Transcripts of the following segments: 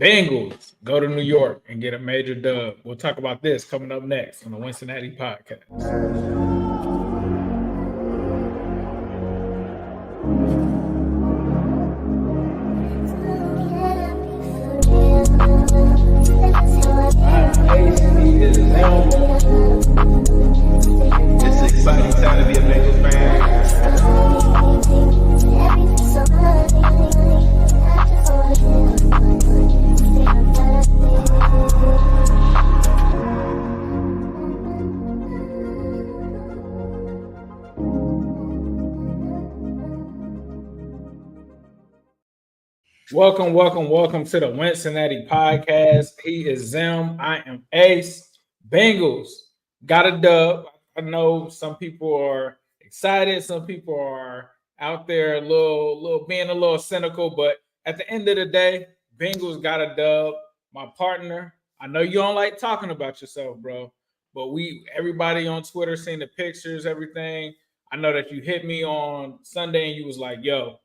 Bengals go to New York and get a major dub. We'll talk about this coming up next on the Wincinnati podcast. It's an exciting time to be a Bengals fan. Welcome to the Wincinnati podcast. He is Zim. I am Ace. Bengals got a dub. I know some people are excited. Some people are out there being a little cynical, but at the end of the day, Bengals got a dub. My partner, I know you don't like talking about yourself, bro, but everybody on Twitter seen the pictures, everything. I know that you hit me on Sunday and you was like, yo,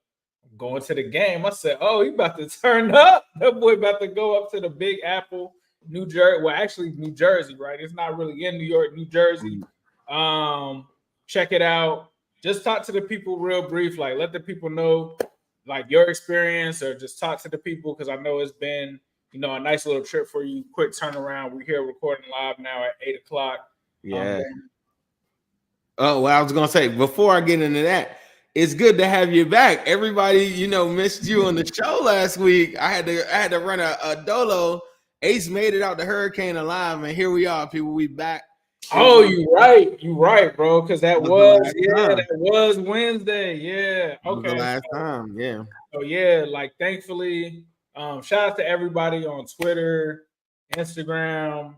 going to the game. I said, oh, he about to turn up. That boy about to go up to the Big Apple, New Jersey. Well, actually, New Jersey, right? It's not really in New York, New Jersey. Check it out. Just talk to the people real brief. Like, let the people know, like, your experience, or just talk to the people, because I know it's been, a nice little trip for you. Quick turnaround. We're here recording live now at 8 o'clock. Yeah. Well, I was going to say, before I get into that, it's good to have you back. Everybody, missed you on the show last week. I had to run a dolo. Ace made it out the hurricane alive, and here we are, people. We back. Oh, you right, bro. Because that was Wednesday. Yeah. Okay. The last time, yeah. So yeah, like, thankfully, shout out to everybody on Twitter, Instagram,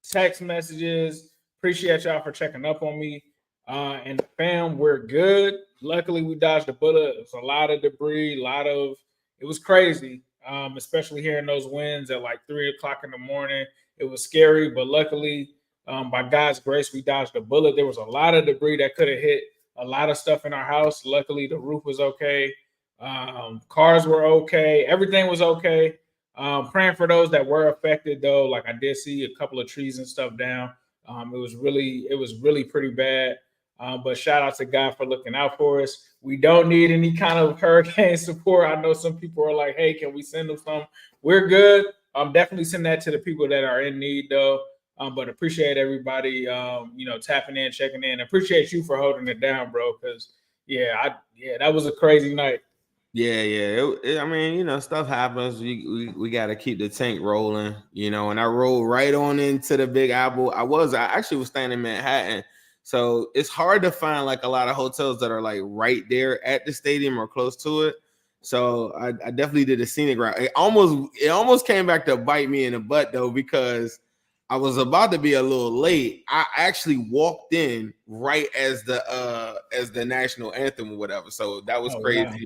text messages. Appreciate y'all for checking up on me. And fam, we're good. Luckily, we dodged a bullet. It was a lot of debris, it was crazy. Especially hearing those winds at like 3 o'clock in the morning. It was scary, but luckily, by God's grace, we dodged a bullet. There was a lot of debris that could have hit a lot of stuff in our house. Luckily, the roof was okay. Cars were okay. Everything was okay. Praying for those that were affected, though. Like, I did see a couple of trees and stuff down. It was really pretty bad. But shout out to God for looking out for us. We don't need any kind of hurricane support. I know some people are like, hey, can we send them some? We're good. Definitely send that to the people that are in need, though. But appreciate everybody, tapping in, checking in. Appreciate you for holding it down, bro. Because that was a crazy night. Yeah. I mean, stuff happens. We got to keep the tank rolling, and I rolled right on into the Big Apple. I actually was staying in Manhattan. So it's hard to find like a lot of hotels that are like right there at the stadium or close to it. So I definitely did a scenic route. It almost came back to bite me in the butt, though, because I was about to be a little late. I actually walked in right as the national anthem or whatever. So that was crazy. Wow.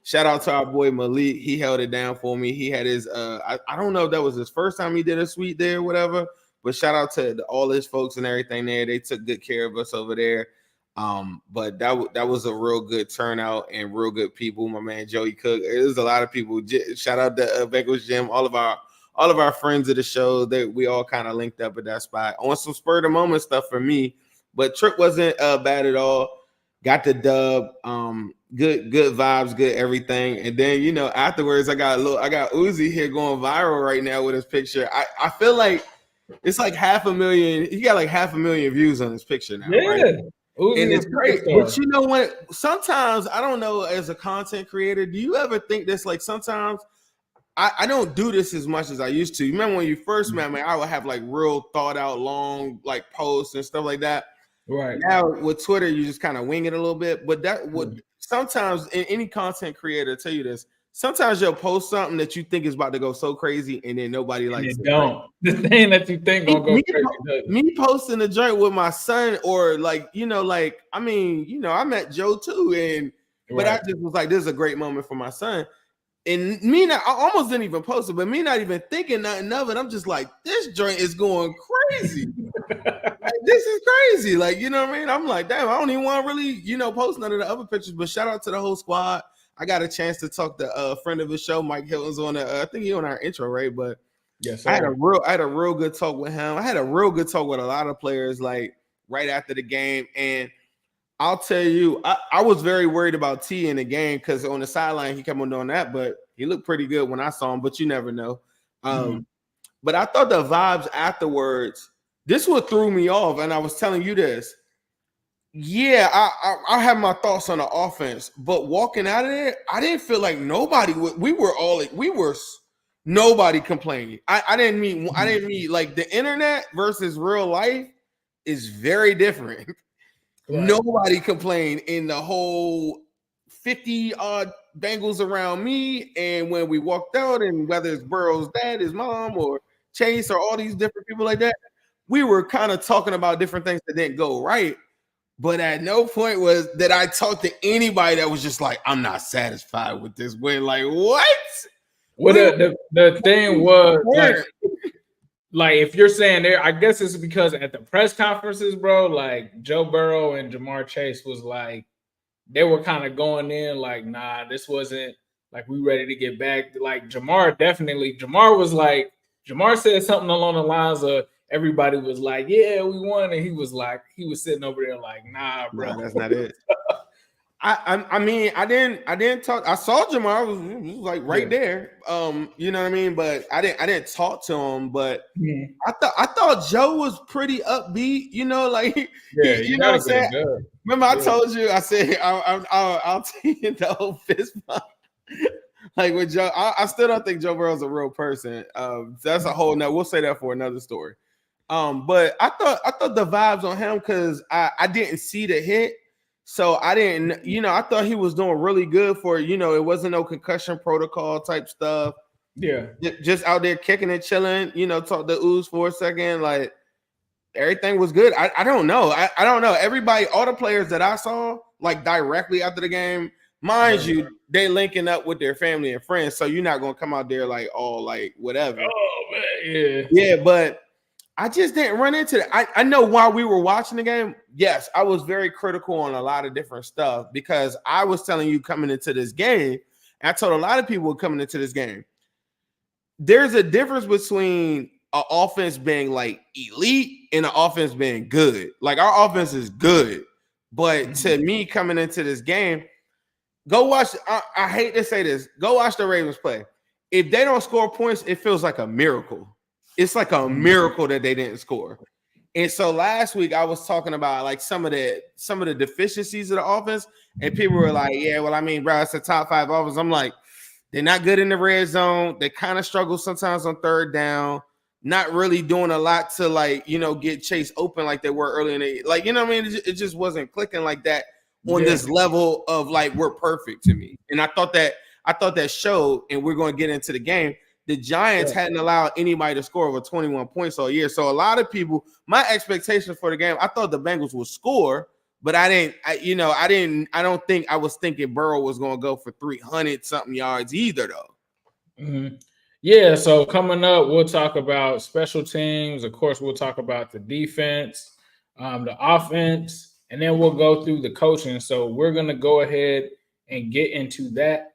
Shout out to our boy Malik. He held it down for me. He had his I don't know if that was his first time he did a suite there or whatever. But shout out to all his folks and everything there. They took good care of us over there. But that was a real good turnout and real good people. My man Joey Cook. There's a lot of people. Shout out to Bengals Gym. All of our friends of the show. That we all kind of linked up at that spot on some spur of the moment stuff for me. But trip wasn't bad at all. Got the dub. Good vibes, good everything. And then afterwards, I got Uzi here going viral right now with his picture. I feel like it's like 500,000. He got like 500,000 views on this picture now. Yeah. Right? And it's great. But you know what? Sometimes, I don't know, as a content creator, do you ever think this? Like, sometimes I don't do this as much as I used to. You remember when you first met me, I would have like real thought out long like posts and stuff like that. Right. Now with Twitter, you just kind of wing it a little bit. But that would sometimes, in any content creator tell you this, sometimes you'll post something that you think is about to go so crazy, and then nobody likes it. Don't. The thing that you think gonna go crazy. Me posting a joint with my son, or like, I met Joe too, but I just was like, this is a great moment for my son. And I almost didn't even post it, but me not even thinking nothing of it. I'm just like, this joint is going crazy. Like, this is crazy. Like, you know what I mean? I'm like, damn, I don't even want to really, post none of the other pictures, but shout out to the whole squad. I got a chance to talk to a friend of the show, Mike Hilton's on I think he on our intro, right? But yes, sir. I had a real good talk with him. I had a real good talk with a lot of players like right after the game. And I'll tell you, I was very worried about T in the game because on the sideline he kept on doing that, but he looked pretty good when I saw him, but you never know. But I thought the vibes afterwards, this what threw me off, and I was telling you this. Yeah, I have my thoughts on the offense, but walking out of there, I didn't feel like nobody. Nobody complaining. I didn't mean like the internet versus real life is very different. Right. Nobody complained in the whole 50 odd Bengals around me, and when we walked out, and whether it's Burrow's dad, his mom, or Chase, or all these different people like that, we were kind of talking about different things that didn't go right. But at no point was that I talked to anybody that was just like, I'm not satisfied with this win. Like, what? Well, the thing was, like if you're saying there, I guess it's because at the press conferences, bro, like Joe Burrow and Jamar Chase was like, they were kind of going in like, nah, this wasn't like we ready to get back. Like Jamar said something along the lines of, everybody was like, yeah, we won. And he was sitting over there like, nah, bro. No, that's not it. I mean, I didn't talk. I saw Jamar was like right there. You know what I mean? But I didn't talk to him. But I thought Joe was pretty upbeat, you know, like you know what I'm saying? Good. Remember, I told you, I said I'll take the whole fist bump. Like with Joe, I still don't think Joe Burrow's a real person. That's a whole nother, we'll say that for another story. But I thought the vibes on him, because I didn't see the hit. So I didn't, I thought he was doing really good for, it wasn't no concussion protocol type stuff. Yeah. Just out there kicking and chilling, talk to Ooze for a second. Like everything was good. I don't know. I don't know. Everybody, all the players that I saw, like directly after the game, mind you, they linking up with their family and friends. So you're not going to come out there like all like whatever. Oh, man. Yeah. Yeah, but I just didn't run into that. I know while we were watching the game, yes, I was very critical on a lot of different stuff, because I was telling you coming into this game, and I told a lot of people coming into this game, there's a difference between an offense being like elite and an offense being good. Like our offense is good, but to me coming into this game, go watch. I hate to say this. Go watch the Ravens play. If they don't score points, it feels like a miracle. It's like a miracle that they didn't score. And so last week I was talking about like some of the deficiencies of the offense, and people were like, yeah, well, I mean, bro, it's a top 5 offense. I'm like, they're not good in the red zone. They kind of struggle sometimes on third down, not really doing a lot to like, get Chase open like they were early in the, like, what I mean? It just wasn't clicking like that on this level of like, we're perfect to me. And I thought that showed, and we're going to get into the game. The Giants hadn't allowed anybody to score over 21 points all year. So a lot of people, my expectations for the game, I thought the Bengals would score, but I don't think I was thinking Burrow was going to go for 300 something yards either though. Mm-hmm. Yeah. So coming up, we'll talk about special teams. Of course, we'll talk about the defense, the offense, and then we'll go through the coaching. So we're going to go ahead and get into that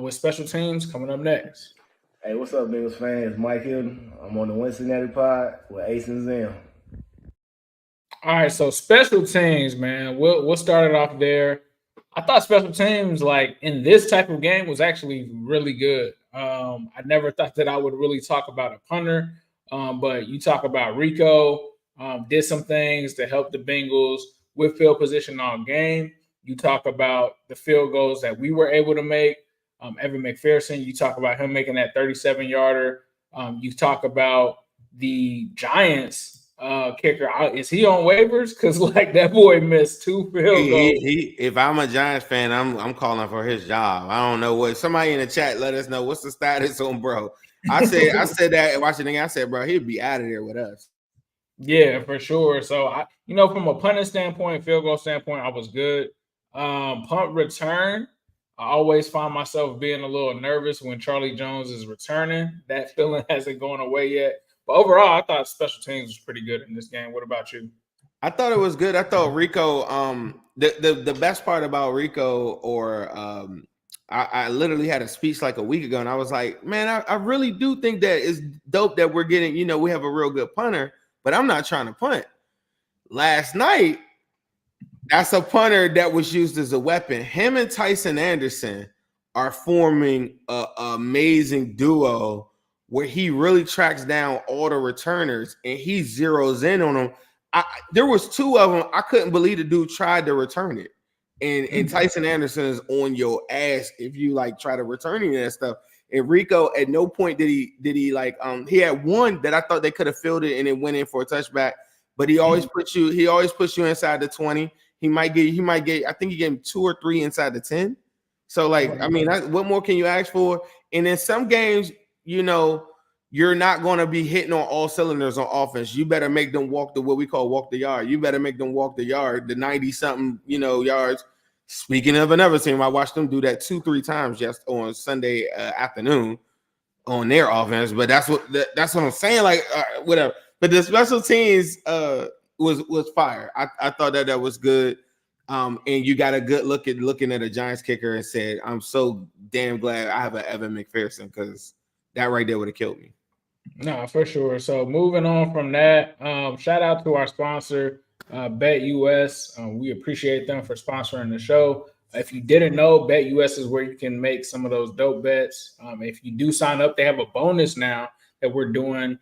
with special teams coming up next. Hey, what's up, Bengals fans? It's Mike Hilton. I'm on the Wincinnati pod with Ace and Zim. All right, so special teams, man. We'll start it off there. I thought special teams, like in this type of game, was actually really good. I never thought that I would really talk about a punter, but you talk about Rehkow, did some things to help the Bengals with field position all game. You talk about the field goals that we were able to make. Evan McPherson, you talk about him making that 37-yarder. You talk about the Giants kicker. Is he on waivers? Because like that boy missed 2 field goals. If I'm a Giants fan, I'm calling for his job. I don't know what. Somebody in the chat let us know what's the status on bro. I said that watching the game. I said, bro, he'd be out of there with us. Yeah, for sure. So from a punting standpoint, field goal standpoint, I was good. Punt return. I always find myself being a little nervous when Charlie Jones is returning. That feeling hasn't gone away yet. But overall, I thought special teams was pretty good in this game. What about you? I thought it was good. I thought Rehkow, the best part about Rehkow or I literally had a speech like a week ago, and I was like, man, I really do think that it's dope that we're getting, we have a real good punter, but I'm not trying to punt. Last night, that's a punter that was used as a weapon. Him and Tyson Anderson are forming an amazing duo where he really tracks down all the returners and he zeroes in on them. There was 2 of them. I couldn't believe the dude tried to return it. And Tyson Anderson is on your ass if you like try to return any of that stuff. And Rehkow, at no point did he like he had one that I thought they could have fielded and it went in for a touchback, but he always puts you inside the 20. He might get I think he gave him 2 or 3 inside the 10. So like, I mean, what more can you ask for? And in some games, you're not going to be hitting on all cylinders on offense. You better make them walk what we call walk the yard. You better make them walk the yard, the 90-something, yards. Speaking of another team, I watched them do that 2-3 times just on Sunday afternoon on their offense. But that's what I'm saying. Like, whatever. But the special teams was fire. I thought that was good. And you got a good look at looking at a Giants kicker and said, I'm so damn glad I have an Evan McPherson because that right there would have killed me. No, for sure. So moving on from that, shout out to our sponsor, BETUS. We appreciate them for sponsoring the show. If you didn't know, BETUS is where you can make some of those dope bets. If you do sign up, they have a bonus now that we're doing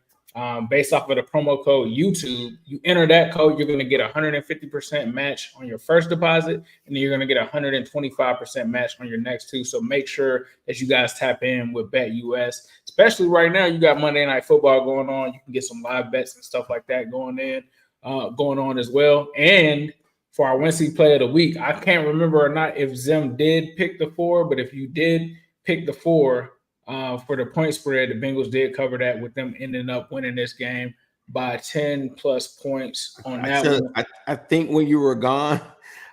based off of the promo code YouTube. You enter that code, you're going to get 150% match on your first deposit, and then you're going to get 125% match on your next 2. So make sure that you guys tap in with BETUS, especially right now. You got Monday Night Football going on. You can get some live bets and stuff like that going on as well. And for our Wednesday play of the week, I can't remember or not if Zim did pick the 4, but if you did pick the 4, for the point spread, the Bengals did cover that with them ending up winning this game by 10 plus points on that one. I think when you were gone,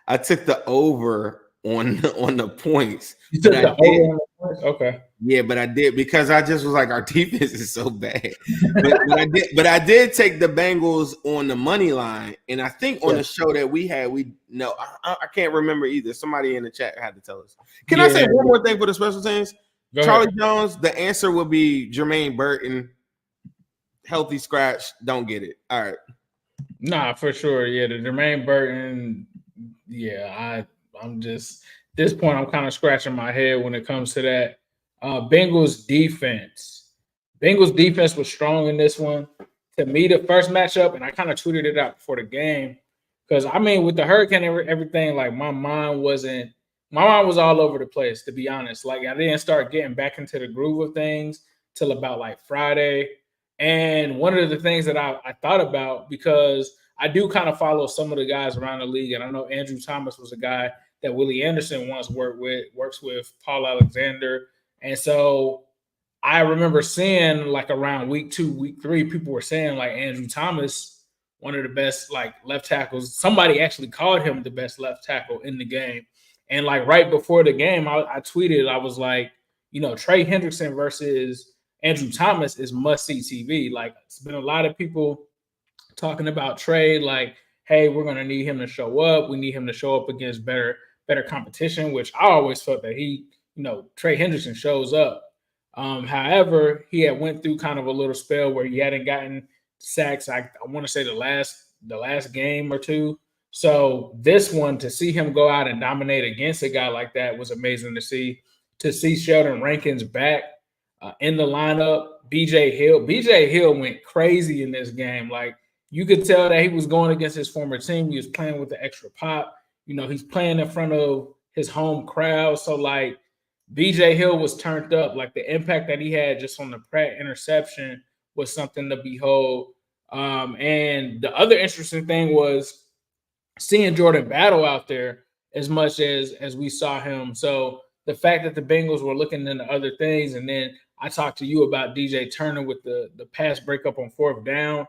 I took the over on the points. You took the over on the points? Okay. Yeah, but I did because I just was like, our defense is so bad. but I did take the Bengals on the money line, and I think on the show that we had, I can't remember either. Somebody in the chat had to tell us. Can I say one more thing for the special teams? Charlie Jones, the answer will be Jermaine Burton. Healthy scratch, don't get it. All right. Nah, for sure. Yeah, the Jermaine Burton. Yeah, I'm just at this point, I'm kind of scratching my head when it comes to that. Bengals defense. Bengals defense was strong in this one. To me, the first matchup, and I kind of tweeted it out before the game, because I mean, with the hurricane and everything, like my mind was all over the place, to be honest. Like I didn't start getting back into the groove of things till about like Friday. And one of the things that I thought about, because I do kind of follow some of the guys around the league, and I know Andrew Thomas was a guy that Willie Anderson once works with Paul Alexander. And so I remember seeing like around week 2, week 3, people were saying like Andrew Thomas, one of the best like left tackles. Somebody actually called him the best left tackle in the game. And like right before the game, I tweeted, I was like, Trey Hendrickson versus Andrew Thomas is must-see TV. Like it's been a lot of people talking about Trey, like, hey, we're going to need him to show up. We need him to show up against better competition, which I always felt that Trey Hendrickson shows up. However, he had went through kind of a little spell where he hadn't gotten sacks. I want to say the last game or 2. So this one, to see him go out and dominate against a guy like that was amazing to see. To see Sheldon Rankins back in the lineup, BJ Hill went crazy in this game. Like you could tell that he was going against his former team. He was playing with the extra pop. He's playing in front of his home crowd. So like BJ Hill was turned up. Like the impact that he had just on the Pratt interception was something to behold. And the other interesting thing was seeing Jordan Battle out there as much as we saw him. So the fact that the Bengals were looking into other things, and then I talked to you about DJ Turner with the pass breakup on 4th down.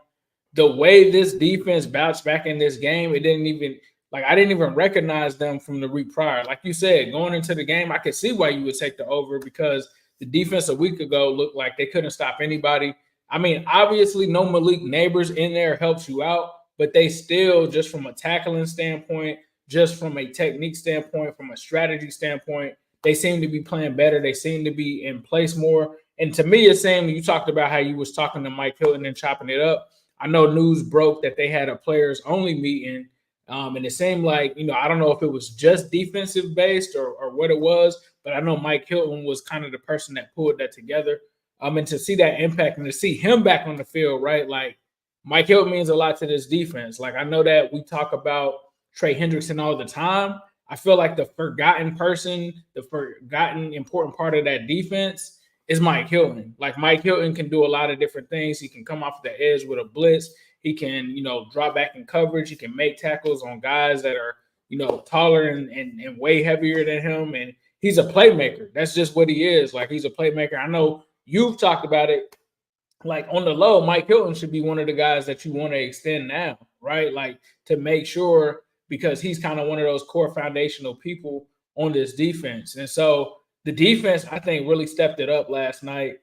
The way this defense bounced back in this game, I didn't even recognize them from the week prior. Like you said, going into the game, I could see why you would take the over, because the defense a week ago looked like they couldn't stop anybody. I mean, obviously no Malik Neighbors in there helps you out, but they still, just from a tackling standpoint, just from a technique standpoint, from a strategy standpoint, they seem to be playing better. They seem to be in place more. And to me, it seemed you talked about how you was talking to Mike Hilton and chopping it up. I know news broke that they had a players only meeting. And it seemed like, I don't know if it was just defensive based or what it was, but I know Mike Hilton was kind of the person that pulled that together. And to see that impact and to see him back on the field, right? Like Mike Hilton means a lot to this defense. Like I know that we talk about Trey Hendrickson all the time. I feel like the forgotten person, the forgotten important part of that defense is Mike Hilton. Like Mike Hilton can do a lot of different things. He can come off the edge with a blitz. He can, drop back in coverage. He can make tackles on guys that are, taller and way heavier than him. And he's a playmaker. That's just what he is. Like he's a playmaker. I know you've talked about it. Like on the low, Mike Hilton should be one of the guys that you want to extend now, right? Like to make sure, because he's kind of one of those core foundational people on this defense. And so the defense, I think, really stepped it up last night.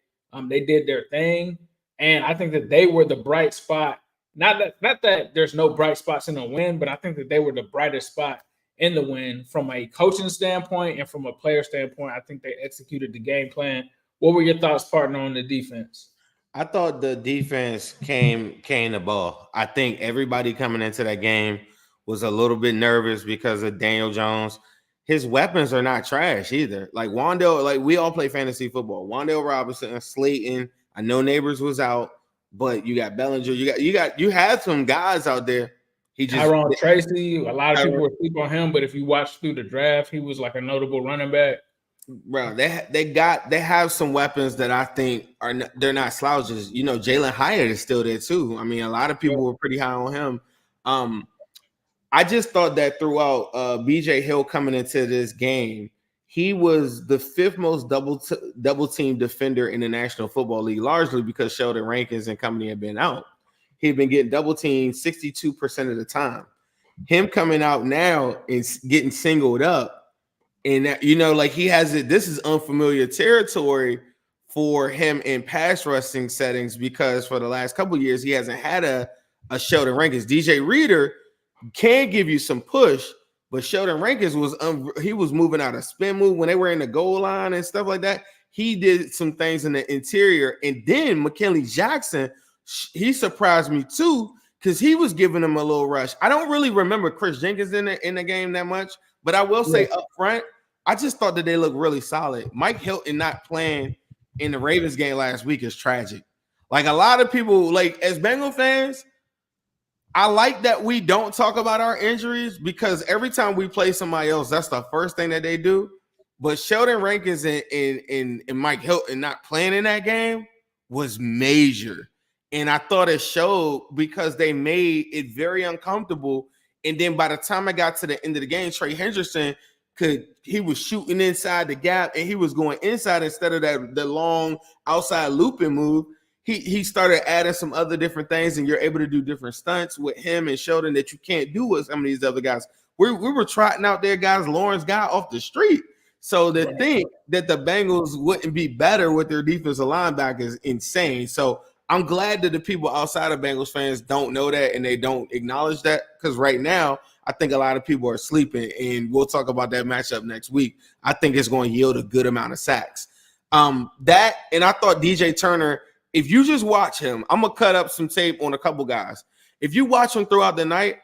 They did their thing. And I think that they were the bright spot. Not that there's no bright spots in the win, but I think that they were the brightest spot in the win from a coaching standpoint and from a player standpoint. I think they executed the game plan. What were your thoughts, partner, on the defense? I thought the defense came the ball. I think everybody coming into that game was a little bit nervous because of Daniel Jones. His weapons are not trash either. Like Wan'Dale, like we all play fantasy football. Wan'Dale Robinson, Slayton. I know Neighbors was out. But you got Bellinger, you had some guys out there. He just Tyrone Tracy. A lot of people were sleep on him, but if you watch through the draft, he was like a notable running back. Bro, they have some weapons that I think they're not slouches. Jalen Hyatt is still there too. I mean, a lot of people were pretty high on him. I just thought that throughout BJ Hill coming into this game, he was the fifth most double team defender in the National Football League, largely because Sheldon Rankins and company had been out. He'd been getting double teamed 62% of the time. Him coming out now and getting singled up, and like he has it. This is unfamiliar territory for him in pass rushing settings because for the last couple of years he hasn't had a Sheldon Rankins. DJ Reader can give you some push. But Sheldon Rankins was moving out a spin move when they were in the goal line and stuff like that. He did some things in the interior. And then McKinley Jackson, he surprised me too because he was giving him a little rush. I don't really remember Chris Jenkins in the game that much, but I will say up front, I just thought that they looked really solid. Mike Hilton not playing in the Ravens game last week is tragic. Like a lot of people, like as Bengal fans, I like that we don't talk about our injuries because every time we play somebody else, that's the first thing that they do. But Sheldon Rankins and Mike Hilton not playing in that game was major. And I thought it showed because they made it very uncomfortable. And then by the time I got to the end of the game, Trey Hendrickson he was shooting inside the gap and he was going inside instead of the long outside looping move. He started adding some other different things, and you're able to do different stunts with him and Sheldon that you can't do with some of these other guys. We were trotting out there guys Lawrence got off the street. So to think that the Bengals wouldn't be better with their defensive linebacker is insane. So I'm glad that the people outside of Bengals fans don't know that and they don't acknowledge that because right now I think a lot of people are sleeping, and we'll talk about that matchup next week. I think it's going to yield a good amount of sacks. And I thought DJ Turner – if you just watch him, I'm going to cut up some tape on a couple guys. If you watch him throughout the night,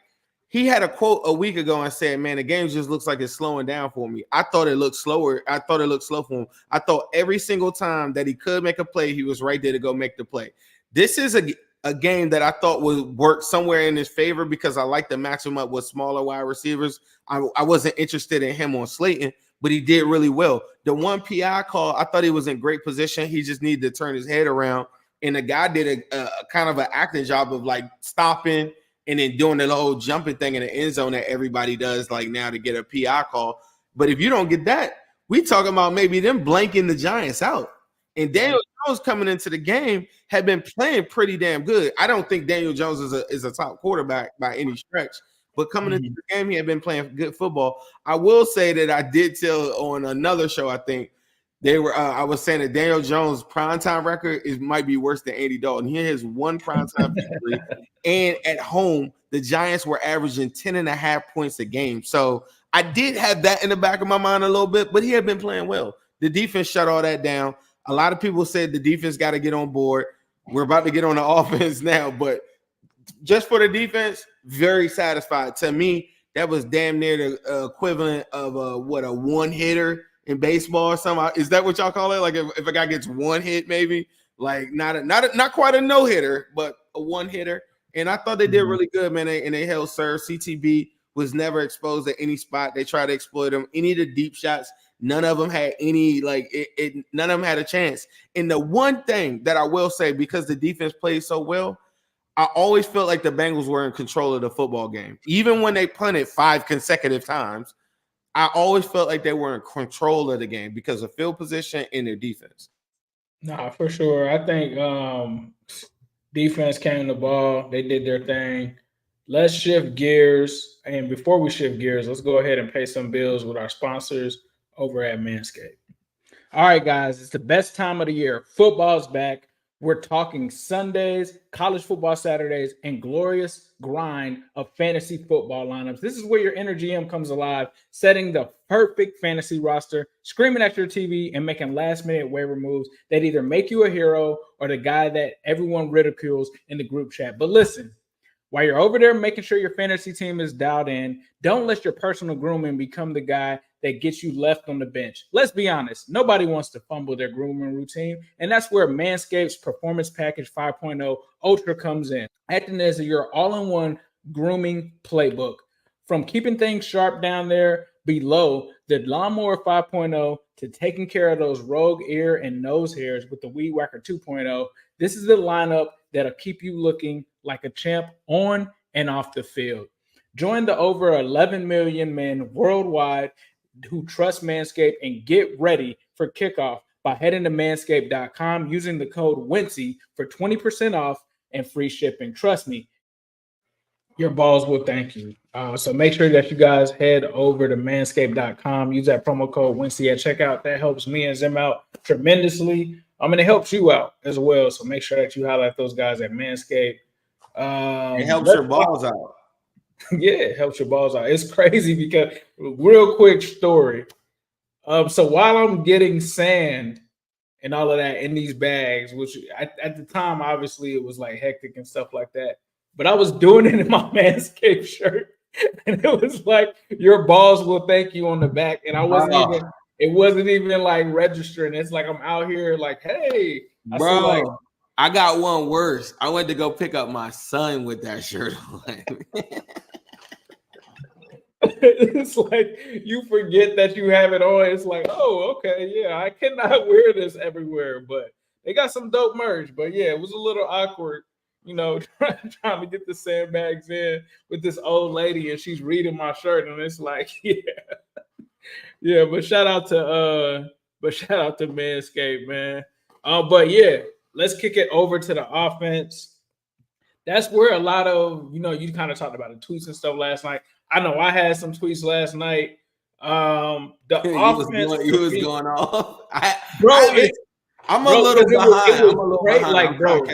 he had a quote a week ago and said, man, the game just looks like it's slowing down for me. I thought it looked slower. I thought it looked slow for him. I thought every single time that he could make a play, he was right there to go make the play. This is a game that I thought would work somewhere in his favor because I like to match him up with smaller wide receivers. I wasn't interested in him on Slayton, but he did really well. The one PI call, I thought he was in great position. He just needed to turn his head around. And the guy did a kind of an acting job of like stopping and then doing the whole jumping thing in the end zone that everybody does like now to get a PI call. But if you don't get that, we talking about maybe them blanking the Giants out. And Daniel Jones coming into the game had been playing pretty damn good. I don't think Daniel Jones is a top quarterback by any stretch. But coming into the game, he had been playing good football. I will say that I did tell on another show, I think, I was saying that Daniel Jones' primetime record might be worse than Andy Dalton. He has one primetime victory, and at home, the Giants were averaging 10.5 points a game. So I did have that in the back of my mind a little bit, but he had been playing well. The defense shut all that down. A lot of people said the defense got to get on board. We're about to get on the offense now, but just for the defense, very satisfied. To me, that was damn near the equivalent of a one hitter in baseball or something. Is that what y'all call it? Like if a guy gets one hit, maybe like not quite a no hitter, but a one hitter. And I thought they did really good, man. And they held serve. CTB was never exposed at any spot. They tried to exploit him. Any of the deep shots, none of them had any none of them had a chance. And the one thing that I will say, because the defense played so well, I always felt like the Bengals were in control of the football game. Even when they punted 5 consecutive times, I always felt like they were in control of the game because of field position and their defense. Nah, for sure. I think defense came the ball. They did their thing. Let's shift gears. And before we shift gears, let's go ahead and pay some bills with our sponsors over at Manscaped. All right, guys, it's the best time of the year. Football's back. We're talking Sundays, college football Saturdays, and glorious grind of fantasy football lineups. This is where your inner GM comes alive, setting the perfect fantasy roster, screaming at your TV, and making last-minute waiver moves that either make you a hero or the guy that everyone ridicules in the group chat. But listen, while you're over there making sure your fantasy team is dialed in, don't let your personal grooming become the guy that gets you left on the bench. Let's be honest. Nobody wants to fumble their grooming routine, and that's where Manscaped's Performance Package 5.0 Ultra comes in, acting as your all-in-one grooming playbook. From keeping things sharp down there below the Lawnmower 5.0 to taking care of those rogue ear and nose hairs with the Weed Whacker 2.0, this is the lineup that'll keep you looking like a champ on and off the field. Join the over 11 million men worldwide who trust Manscaped and get ready for kickoff by heading to manscaped.com using the code WINCY for 20% off and free shipping. Trust me, your balls will thank you. So make sure that you guys head over to manscaped.com. Use that promo code WINCY at checkout. That helps me and Zim out tremendously. And it helps you out as well. So make sure that you highlight those guys at Manscaped. It helps your balls out. Yeah, it helps your balls out. It's crazy because real quick story. So while I'm getting sand and all of that in these bags, which at the time, obviously it was like hectic and stuff like that, but I was doing it in my Manscaped shirt. And it was like, your balls will thank you on the back. And I wasn't even, it wasn't even like registering. It's like, I'm out here like, hey, bro, I got one worse. I went to go pick up my son with that shirt on. It's like you forget that you have it on. It's like, oh, okay, yeah, I cannot wear this everywhere, but they got some dope merch. But yeah, it was a little awkward, trying to get the sandbags in with this old lady, and she's reading my shirt, and it's like, yeah. But shout out to Manscaped, man. But yeah, let's kick it over to the offense. That's where a lot of, you kind of talked about the tweets and stuff last night. I know I had some tweets last night. The offense was going off. I'm a little behind. I'm a little behind. Like, bro,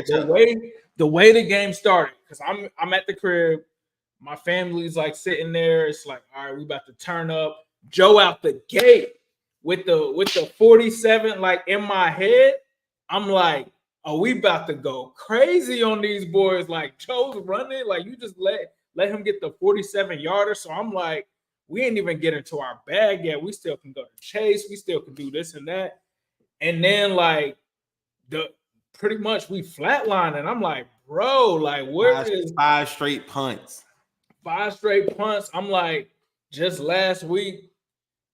the way the game started, because I'm at the crib, my family's like sitting there. It's like, all right, we about to turn up. Joe out the gate with the 47, like in my head. I'm like, oh, we about to go crazy on these boys. Like, Joe's running, like you just let him get the 47-yarder. So I'm like, we ain't even get into our bag yet. We still can go to chase. We still can do this and that. And then like pretty much we flatline. And I'm like, bro, like where is 5 straight punts? 5 straight punts. I'm like, just last week,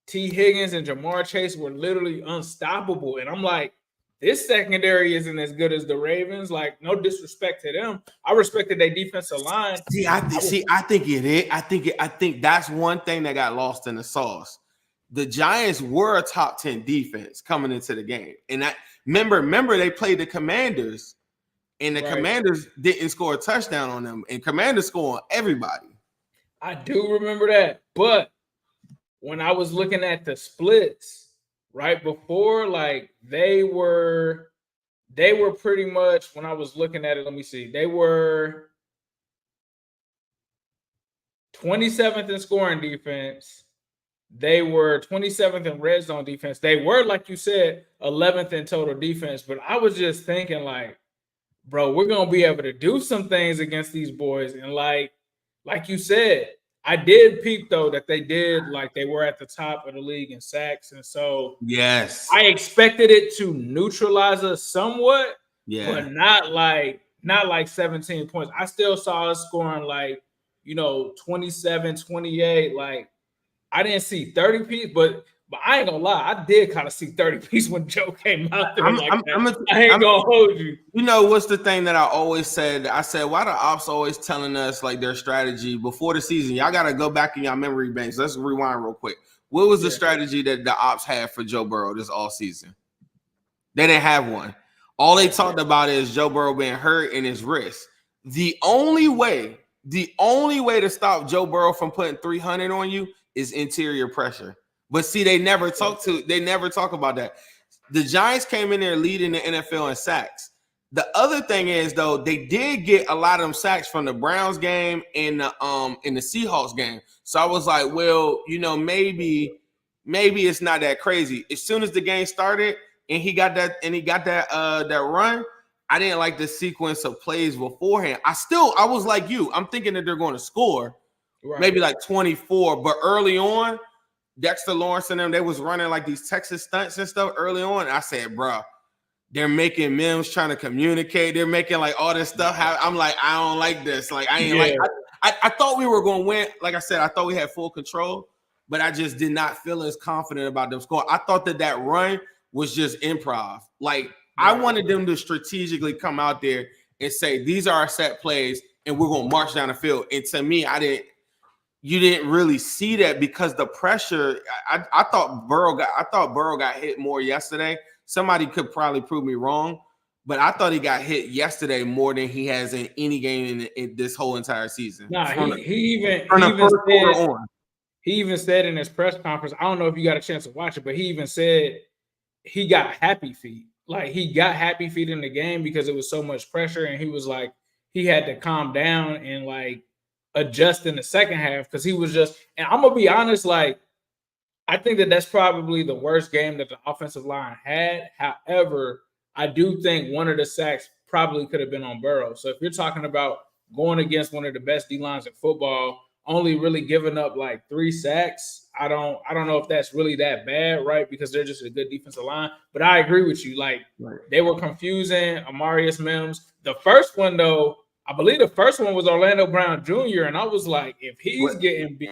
T. Higgins and Jamar Chase were literally unstoppable. And I'm like, this secondary isn't as good as the Ravens. Like, no disrespect to them. I respected their defensive line. I think it is. I think that's one thing that got lost in the sauce. The Giants were a top 10 defense coming into the game. And remember they played the Commanders, and the Commanders didn't score a touchdown on them. And Commanders score on everybody. I do remember that. But when I was looking at the splits right before, like they were pretty much, when I was looking at it, let me see, they were 27th in scoring defense, They were 27th in red zone defense. They were, like you said, 11th in total defense. But I was just thinking, like, bro, we're gonna be able to do some things against these boys. And like you said, I did peep though that they were at the top of the league in sacks, and so yes, I expected it to neutralize us somewhat, yeah. but not like 17 points. I still saw us scoring like 27, 28. Like I didn't see 30 piece, but I ain't gonna lie, I did kind of see 30 piece when Joe came out there. I ain't gonna hold you. You know what's the thing that I always said? I said, why the ops always telling us like their strategy before the season? Y'all gotta go back in y'all memory banks. Let's rewind real quick. What was the strategy that the ops had for Joe Burrow this all season? They didn't have one. All they talked about is Joe Burrow being hurt in his wrist. The only way to stop Joe Burrow from putting 300 on you is interior pressure. But see, they never talk about that. The Giants came in there leading the NFL in sacks. The other thing is, though, they did get a lot of them sacks from the Browns game and the Seahawks game. So I was like, well, maybe it's not that crazy. As soon as the game started and he got that run, I didn't like the sequence of plays beforehand. I was like you. I'm thinking that they're going to score maybe like 24, but early on, Dexter Lawrence and them, they was running like these Texas stunts and stuff early on. And I said, bro, they're making memes trying to communicate. They're making like all this stuff. I'm like, I don't like this. Like, I thought we were going to win. Like I said, I thought we had full control, but I just did not feel as confident about them scoring. I thought that run was just improv. Like, I wanted them to strategically come out there and say, these are our set plays and we're going to march down the field. And to me, you didn't really see that because the pressure. I thought Burrow got hit more yesterday. Somebody could probably prove me wrong, but I thought he got hit yesterday more than he has in any game in this whole entire season. He even said in his press conference, I don't know if you got a chance to watch it, but he even said he got happy feet. Like he got happy feet in the game because it was so much pressure, and he was like he had to calm down and like adjust in the second half because he was just. And I'm gonna be honest, like I think that's probably the worst game that the offensive line had. However, I do think one of the sacks probably could have been on Burrow. So if you're talking about going against one of the best D lines in football, only really giving up like 3 sacks, I don't know if that's really that bad, right? Because they're just a good defensive line. But I agree with you. Like they were confusing Amarius Mims. The first one though, I believe the first one was Orlando Brown Jr. And I was like, if he's getting beat.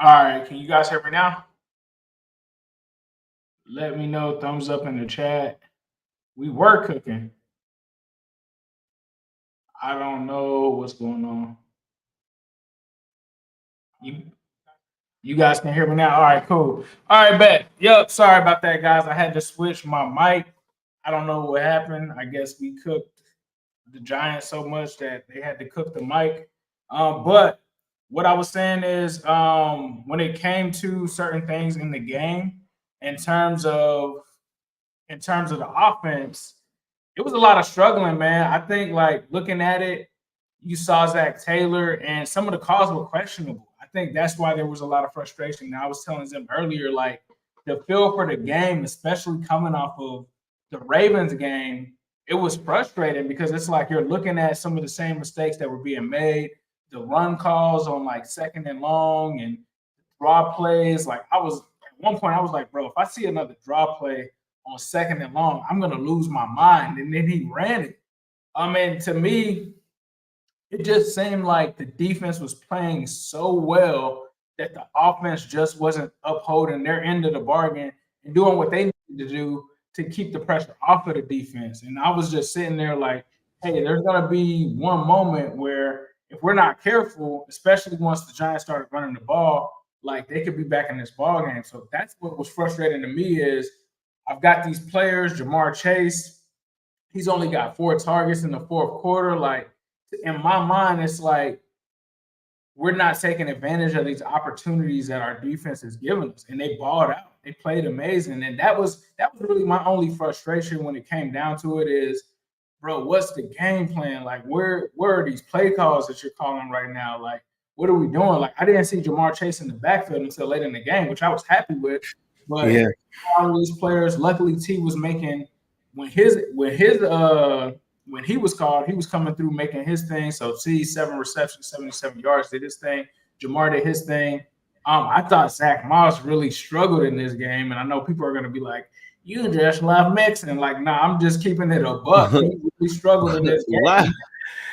All right, can you guys hear me now? Let me know, thumbs up in the chat. We were cooking. I don't know what's going on. You guys can hear me now? All right, cool. All right, bet. Yep, sorry about that, guys. I had to switch my mic. I don't know what happened. I guess we cooked the Giants so much that they had to cook the mic. But what I was saying is when it came to certain things in the game, in terms of the offense, it was a lot of struggling, man. I think like looking at it, you saw Zach Taylor and some of the calls were questionable. I think that's why there was a lot of frustration. Now I was telling them earlier, like the feel for the game, especially coming off of the Ravens game, it was frustrating because it's like you're looking at some of the same mistakes that were being made, the run calls on like 2nd and long and draw plays. Like at one point I was like, bro, if I see another draw play on 2nd and long, I'm gonna lose my mind. And then he ran it. I mean, to me, it just seemed like the defense was playing so well that the offense just wasn't upholding their end of the bargain and doing what they needed to do to keep the pressure off of the defense. And I was just sitting there like, hey, there's going to be one moment where if we're not careful, especially once the Giants started running the ball, like they could be back in this ball game. So that's what was frustrating to me is I've got these players, Jamar Chase, he's only got 4 targets in the 4th quarter. Like in my mind, it's like we're not taking advantage of these opportunities that our defense is giving us. And they balled out. They played amazing. And that was really my only frustration when it came down to it is, bro, what's the game plan? Like, where are these play calls that you're calling right now? Like, what are we doing? Like, I didn't see Jamar Chase in the backfield until late in the game, which I was happy with. But all these players, luckily T was making when he was called, he was coming through making his thing. So T, 7 receptions, 77 yards, did his thing. Jamar did his thing. I thought Zach Moss really struggled in this game, and I know people are going to be like, "You just love Mixon." Like, nah, I'm just keeping it a buck. He really struggled in this game.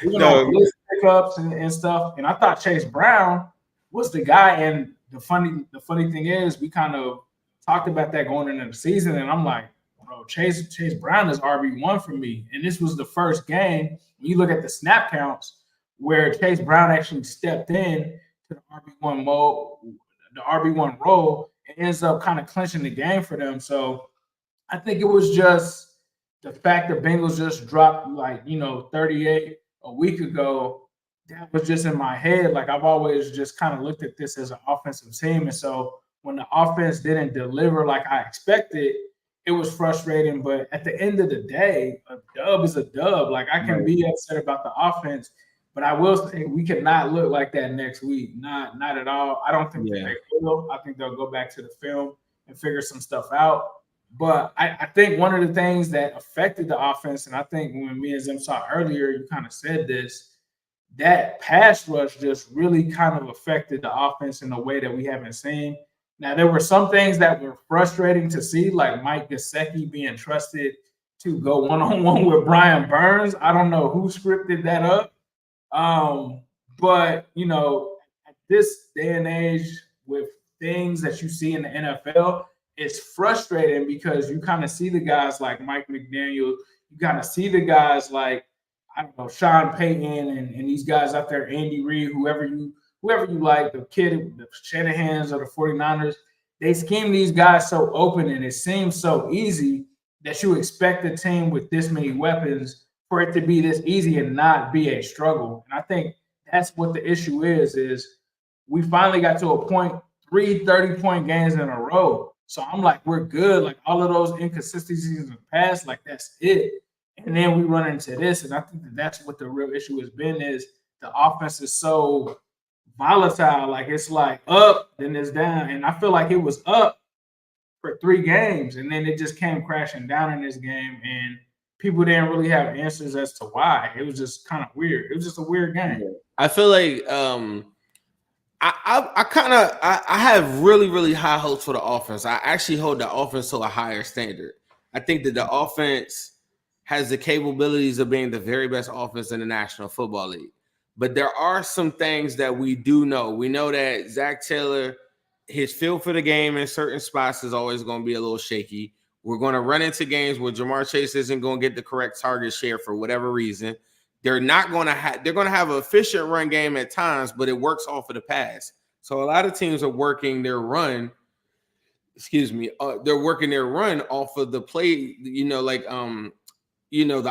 You know, pickups and stuff. And I thought Chase Brown was the guy. And the funny thing is, we kind of talked about that going into the season, and I'm like, bro, Chase Brown is RB1 for me. And this was the first game, when you look at the snap counts, where Chase Brown actually stepped in to the RB1 mode, the RB1 role, and ends up kind of clinching the game for them. So I think it was just the fact that Bengals just dropped 38 a week ago. That was just in my head. Like I've always just kind of looked at this as an offensive team. And so when the offense didn't deliver like I expected, it was frustrating. But at the end of the day, a dub is a dub. Like I can be upset about the offense, but I will say we cannot look like that next week. Not at all. I don't think they will. I think they'll go back to the film and figure some stuff out. But I think one of the things that affected the offense, and I think when me and Zim saw earlier, you kind of said this, that pass rush just really kind of affected the offense in a way that we haven't seen. Now, there were some things that were frustrating to see, like Mike Gesicki being trusted to go one-on-one with Brian Burns. I don't know who scripted that up. But, at this day and age with things that you see in the NFL, it's frustrating because you kind of see the guys like Mike McDaniel. You kind of see the guys like, I don't know, Sean Payton and these guys out there, Andy Reid, whoever you like, the Shanahans or the 49ers, they scheme these guys so open and it seems so easy that you expect a team with this many weapons for it to be this easy and not be a struggle. And I think that's what the issue is we finally got to a point, 3 30-point games in a row. So I'm like, we're good. Like all of those inconsistencies in the past, like that's it. And then we run into this. And I think that's what the real issue has been is the offense is so volatile. Like it's like up, then it's down. And I feel like it was up for 3 games. And then it just came crashing down in this game. And people didn't really have answers as to why. It was just kind of weird. It was just a weird game. I feel like I have really, really high hopes for the offense. I actually hold the offense to a higher standard. I think that the offense has the capabilities of being the very best offense in the National Football League. But there are some things that we do know. We know that Zach Taylor, his feel for the game in certain spots is always going to be a little shaky. We're going to run into games where Jamar Chase isn't going to get the correct target share for whatever reason. They're going to have an efficient run game at times, but it works off of the pass. So a lot of teams are working their run. They're working their run off of the play, the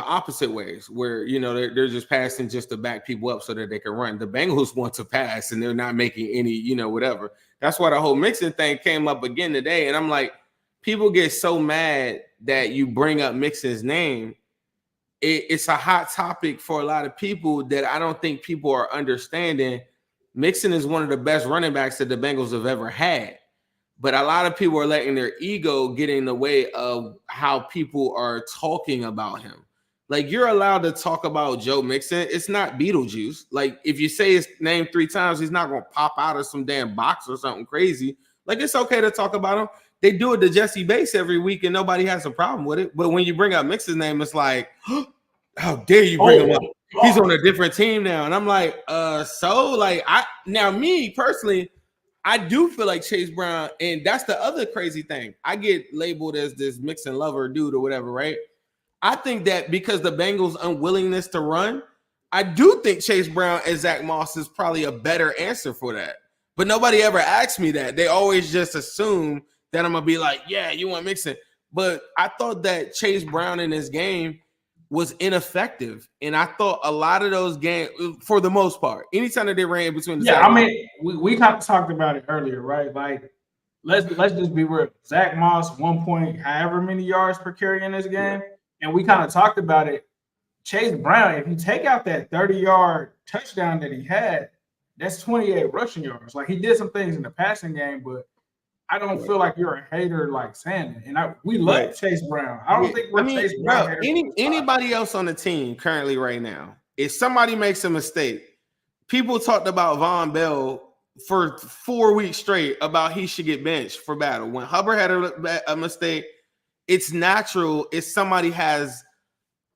opposite ways where, they're just passing just to back people up so that they can run. The Bengals want to pass and they're not making any, whatever. That's why the whole Mixon thing came up again today. And I'm like, people get so mad that you bring up Mixon's name. it's a hot topic for a lot of people that I don't think people are understanding. Mixon is one of the best running backs that the Bengals have ever had. But a lot of people are letting their ego get in the way of how people are talking about him. Like, you're allowed to talk about Joe Mixon. It's not Beetlejuice. Like, if you say his name 3 times, he's not going to pop out of some damn box or something crazy. Like, it's okay to talk about him. They do it to Jesse Bates every week, and nobody has a problem with it. But when you bring up Mixon's name, it's like, how dare you bring him up? He's on a different team now. And I'm like, me personally, I do feel like Chase Brown, and that's the other crazy thing. I get labeled as this Mixon lover dude or whatever, right? I think that because the Bengals' unwillingness to run, I do think Chase Brown and Zach Moss is probably a better answer for that. But nobody ever asked me that. They always just assume that I'm going to be like, yeah, you want Mixon. But I thought that Chase Brown in this game was ineffective. And I thought a lot of those games, for the most part, anytime that they ran between the we kind of talked about it earlier, right? Like, let's just be real. Zach Moss, 1 point, however many yards per carry in this game. And we kind of talked about it. Chase Brown, if you take out that 30-yard touchdown that he had, that's 28 rushing yards. Like, he did some things in the passing game, but I don't feel like you're a hater like saying it. And we love Chase Brown. I don't think we're Chase Brown. Anybody else on the team currently right now, if somebody makes a mistake, people talked about Von Bell for 4 weeks straight about he should get benched for battle. When Hubbard had a mistake, it's natural if somebody has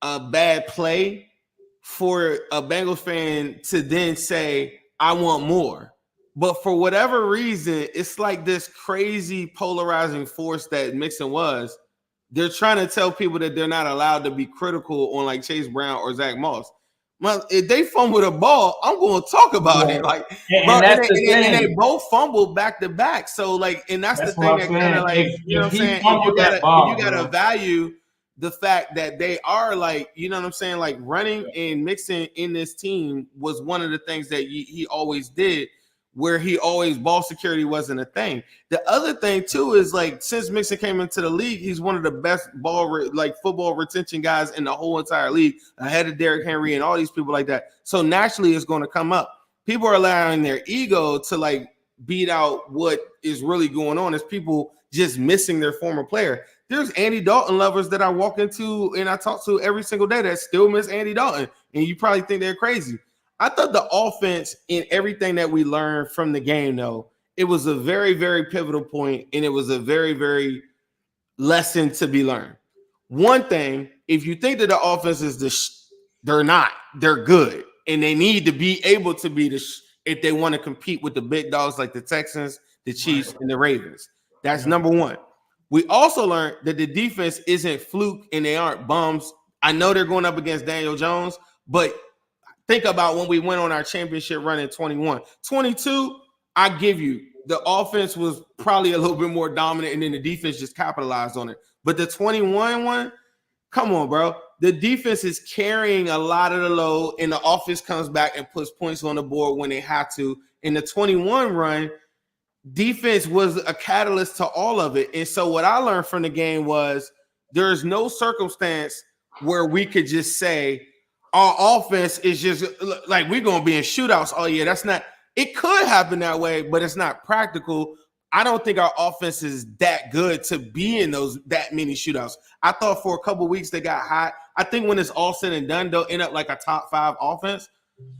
a bad play for a Bengals fan to then say, I want more. But for whatever reason, it's like this crazy polarizing force that Mixon was. They're trying to tell people that they're not allowed to be critical on like Chase Brown or Zach Moss. Well, if they fumble the ball, I'm going to talk about it. Like, and they both fumbled back to back. So, like, and that's the thing that kind of like, you know what I'm saying? You gotta value the fact that they are like, you know what I'm saying? Like, running and Mixon in this team was one of the things that he always did, where he always ball security wasn't a thing. The other thing too is like, since Mixon came into the league, he's one of the best football retention guys in the whole entire league, ahead of Derrick Henry and all these people like that. So naturally it's going to come up. People are allowing their ego to like beat out what is really going on. Is people just missing their former player. There's Andy Dalton lovers that I walk into and I talk to every single day that still miss Andy Dalton. And you probably think they're crazy. I thought the offense and everything that we learned from the game, though, it was a very, very pivotal point, and it was a very, very lesson to be learned. One thing, if you think that the offense is they're not. They're good, and they need to be able to be if they want to compete with the big dogs like the Texans, the Chiefs, and the Ravens. That's number one. We also learned that the defense isn't fluke and they aren't bums. I know they're going up against Daniel Jones, but think about when we went on our championship run in 21. 22, I give you, the offense was probably a little bit more dominant, and then the defense just capitalized on it. But the 21 one, come on, bro. The defense is carrying a lot of the load, and the offense comes back and puts points on the board when they have to. In the 21 run, defense was a catalyst to all of it. And so what I learned from the game was there's no circumstance where we could just say, our offense is just like we're going to be in shootouts. Oh, yeah, that's not – it could happen that way, but it's not practical. I don't think our offense is that good to be in that many shootouts. I thought for a couple of weeks they got hot. I think when it's all said and done, they'll end up like a top 5 offense.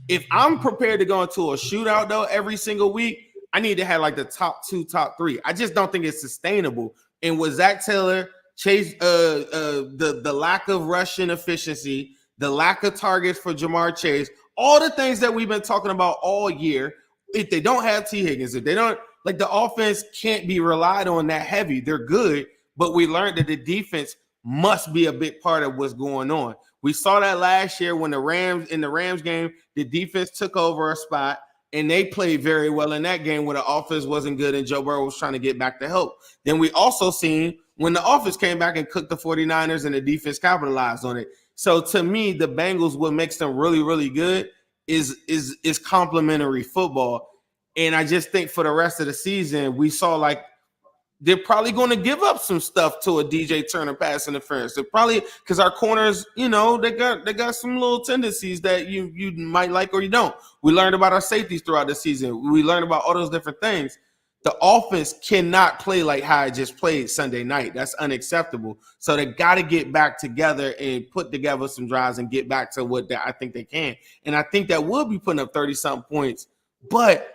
If I'm prepared to go into a shootout, though, every single week, I need to have like the top 2, top 3. I just don't think it's sustainable. And with Zach Taylor, Chase, the lack of rushing efficiency – the lack of targets for Jamar Chase, all the things that we've been talking about all year. If they don't have T. Higgins, if they don't, like, the offense can't be relied on that heavy. They're good, but we learned that the defense must be a big part of what's going on. We saw that last year when in the Rams game, the defense took over a spot, and they played very well in that game where the offense wasn't good and Joe Burrow was trying to get back to help. Then we also seen when the offense came back and cooked the 49ers and the defense capitalized on it. So to me, the Bengals, what makes them really, really good is complementary football. And I just think for the rest of the season, we saw like they're probably going to give up some stuff to a DJ Turner pass interference. They're probably because our corners, they got some little tendencies that you might like or you don't. We learned about our safeties throughout the season. We learned about all those different things. The offense cannot play like how it just played Sunday night. That's unacceptable. So they got to get back together and put together some drives and get back to what I think they can. And I think that will be putting up 30-something points. But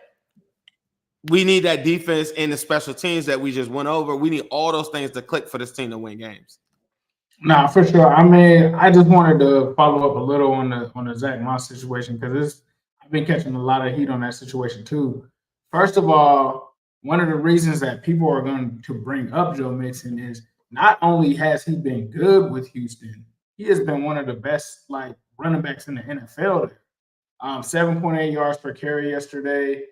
we need that defense and the special teams that we just went over. We need all those things to click for this team to win games. Nah, for sure. I mean, I just wanted to follow up a little on the Zach Moss situation because I've been catching a lot of heat on that situation too. First of all, one of the reasons that people are going to bring up Joe Mixon is not only has he been good with Houston, he has been one of the best running backs in the NFL there. 7.8 yards per carry yesterday.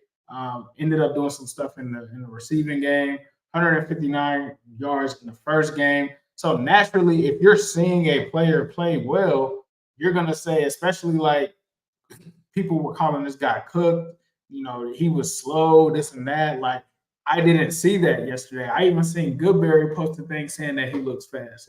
Ended up doing some stuff in the receiving game, 159 yards in the first game. So naturally, if you're seeing a player play well, you're going to say, especially people were calling this guy cooked, he was slow, this and that. I didn't see that yesterday. I even seen Goodberry posted things saying that he looks fast.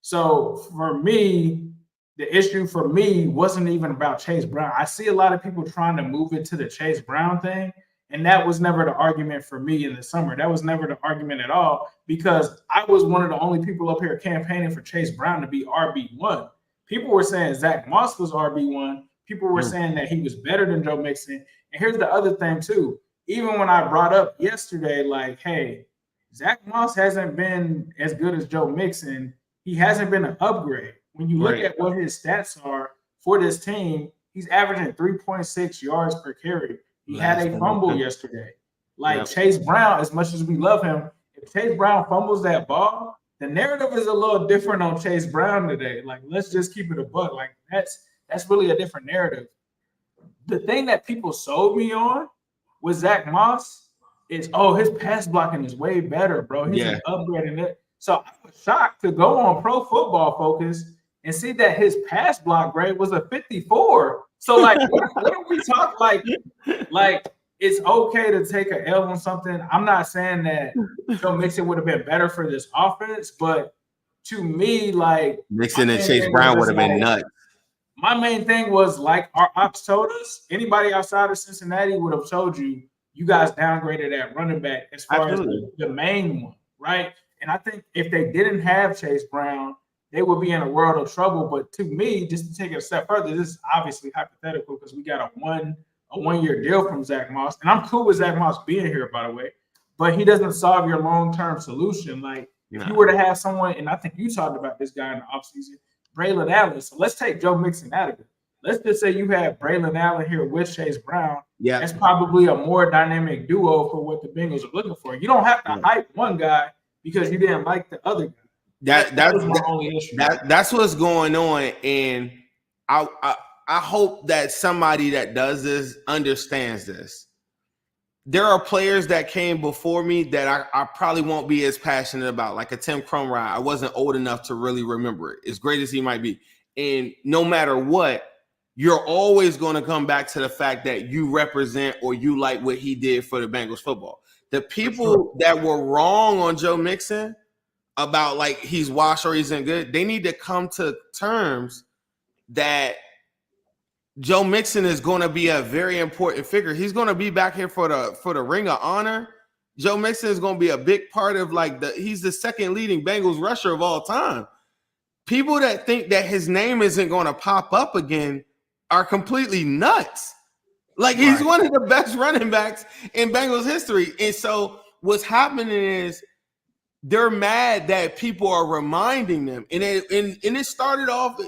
So for me, the issue for me wasn't even about Chase Brown. I see a lot of people trying to move it to the Chase Brown thing, and that was never the argument for me in the summer. That was never the argument at all because I was one of the only people up here campaigning for Chase Brown to be RB1. People were saying Zach Moss was RB1. People were saying that he was better than Joe Mixon. And here's the other thing, too. Even when I brought up yesterday, hey, Zach Moss hasn't been as good as Joe Mixon. He hasn't been an upgrade. When you look at what his stats are for this team, he's averaging 3.6 yards per carry. He had a fumble yesterday. Chase Brown, as much as we love him, if Chase Brown fumbles that ball, the narrative is a little different on Chase Brown today. Let's just keep it a buck. That's really a different narrative. The thing that people sold me on with Zach Moss is, his pass blocking is way better, bro. He's an upgrade in it. So I was shocked to go on Pro Football Focus and see that his pass block grade was a 54. So what are we talking it's okay to take an L on something. I'm not saying that Joe Mixon would have been better for this offense, but to me, Mixon and Chase Brown would have been nuts. My main thing was our ops told us, anybody outside of Cincinnati would have told you guys downgraded that running back as far as the main one, right? And I think if they didn't have Chase Brown, they would be in a world of trouble. But to me, just to take it a step further, this is obviously hypothetical because we got a one-year deal from Zach Moss. And I'm cool with Zach Moss being here, by the way, but he doesn't solve your long-term solution. If you were to have someone, and I think you talked about this guy in the offseason, Braylon Allen. So let's take Joe Mixon out of it. Let's just say you have Braylon Allen here with Chase Brown. Yeah, that's probably a more dynamic duo for what the Bengals are looking for. You don't have to hype one guy because you didn't like the other guy. That was my only issue. That's what's going on, and I hope that somebody that does this understands this. There are players that came before me that I probably won't be as passionate about, like a Tim Crumride. I wasn't old enough to really remember it, as great as he might be. And no matter what, you're always going to come back to the fact that you represent or you like what he did for the Bengals football. The people that were wrong on Joe Mixon about he's washed or he's in good, they need to come to terms that Joe Mixon is going to be a very important figure. He's going to be back here for the Ring of Honor. Joe Mixon is going to be a big part of he's the second leading Bengals rusher of all time. People that think that his name isn't going to pop up again are completely nuts. He's one of the best running backs in Bengals history. And so what's happening is they're mad that people are reminding them. And it started off,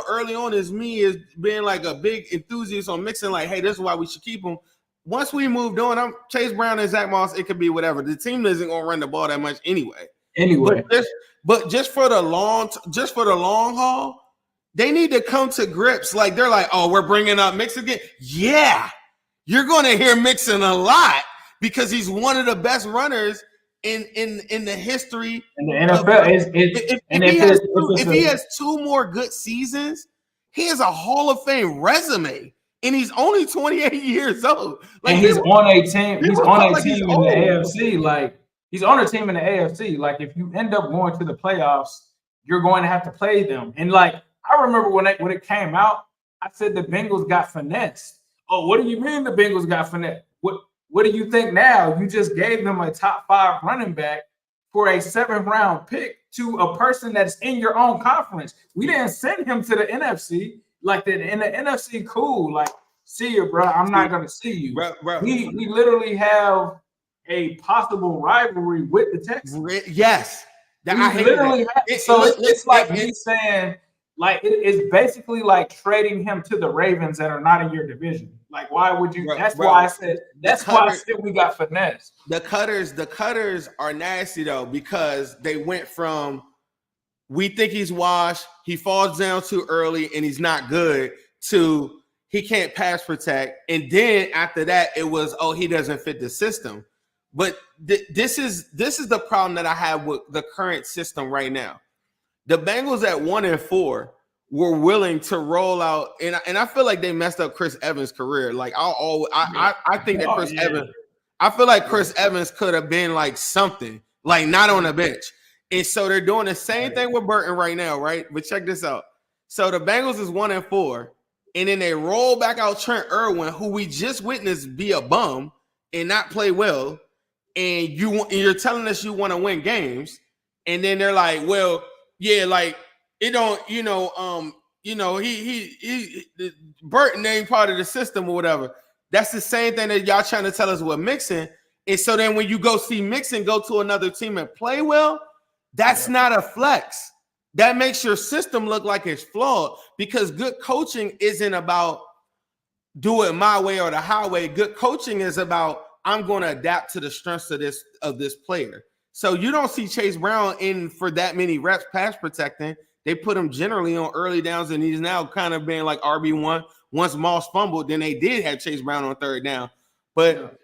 early on as me as being a big enthusiast on Mixon, hey, this is why we should keep him. Once we moved on, Chase Brown and Zach Moss, it could be whatever. The team isn't going to run the ball that much anyway. But just for the long haul, they need to come to grips. They're we're bringing up Mixon again. Yeah, you're going to hear Mixon a lot because he's one of the best runners in the history in the NFL. If he has two more good seasons, he has a Hall of Fame resume, and he's only 28 years old. And he's on a team. He's on a team in the AFC. He's on a team in the AFC. Like, if you end up going to the playoffs, you're going to have to play them. And like, I remember when it came out, I said the Bengals got finessed. Oh, what do you mean the Bengals got finessed? What do you think now? You just gave them a top 5 running back for a 7th round pick to a person that's in your own conference. We didn't send him to the NFC. Like, in the NFC, cool. Like, see you, bro. I'm not gonna see you. Bro. We literally have a possible rivalry with the Texans. Yes. It's like me saying, like, it's basically like trading him to the Ravens that are not in your division. Like, why would you? That's why I said we got finesse. The cutters are nasty though, because they went from we think he's washed, he falls down too early and he's not good, to he can't pass protect, and then after that it was, oh, he doesn't fit the system. But this is the problem that I have with the current system right now. The Bengals at 1-4 were willing to roll out, and I feel like they messed up Chris Evans' career. Like, I think that Chris Evans, I feel like Chris Evans could have been like something, like not on the bench. And so they're doing the same thing with Burton right now, right? But check this out. So the Bengals is 1-4, and then they roll back out Trent Irwin, who we just witnessed be a bum and not play well. And you're telling us you want to win games, and then they're like, well, yeah, like it don't, he Burton ain't part of the system or whatever. That's the same thing that y'all trying to tell us with Mixon. And so then when you go see Mixon go to another team and play well, that's not a flex. That makes your system look like it's flawed, because good coaching isn't about do it my way or the highway. Good coaching is about, I'm going to adapt to the strengths of this player. So you don't see Chase Brown in for that many reps pass protecting. They put him generally on early downs, and he's now kind of been like RB1. Once Moss fumbled, then they did have Chase Brown on 3rd down. But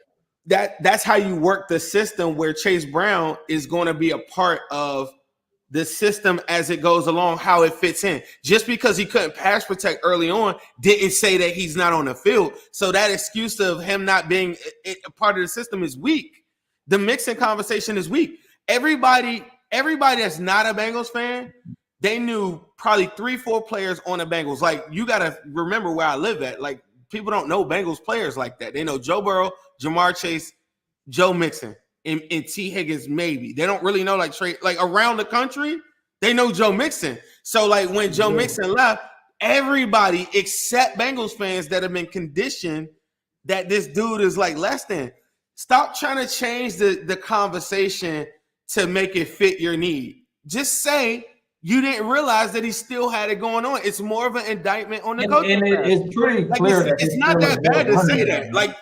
that's how you work the system, where Chase Brown is going to be a part of the system as it goes along, how it fits in. Just because he couldn't pass protect early on didn't say that he's not on the field. So that excuse of him not being a part of the system is weak. The Mixon conversation is weak. Everybody that's not a Bengals fan, they knew probably 3-4 players on the Bengals. Like, you got to remember where I live at. Like, people don't know Bengals players like that. They know Joe Burrow, Jamar Chase, Joe Mixon, and T. Higgins maybe. They don't really know, like around the country, they know Joe Mixon. So, like, when Joe Mixon left, everybody except Bengals fans that have been conditioned that this dude is like less than. Stop trying to change the conversation to make it fit your need. Just say you didn't realize that he still had it going on. It's more of an indictment on the coaching. And it's pretty clear. It's not that bad to say that. Like,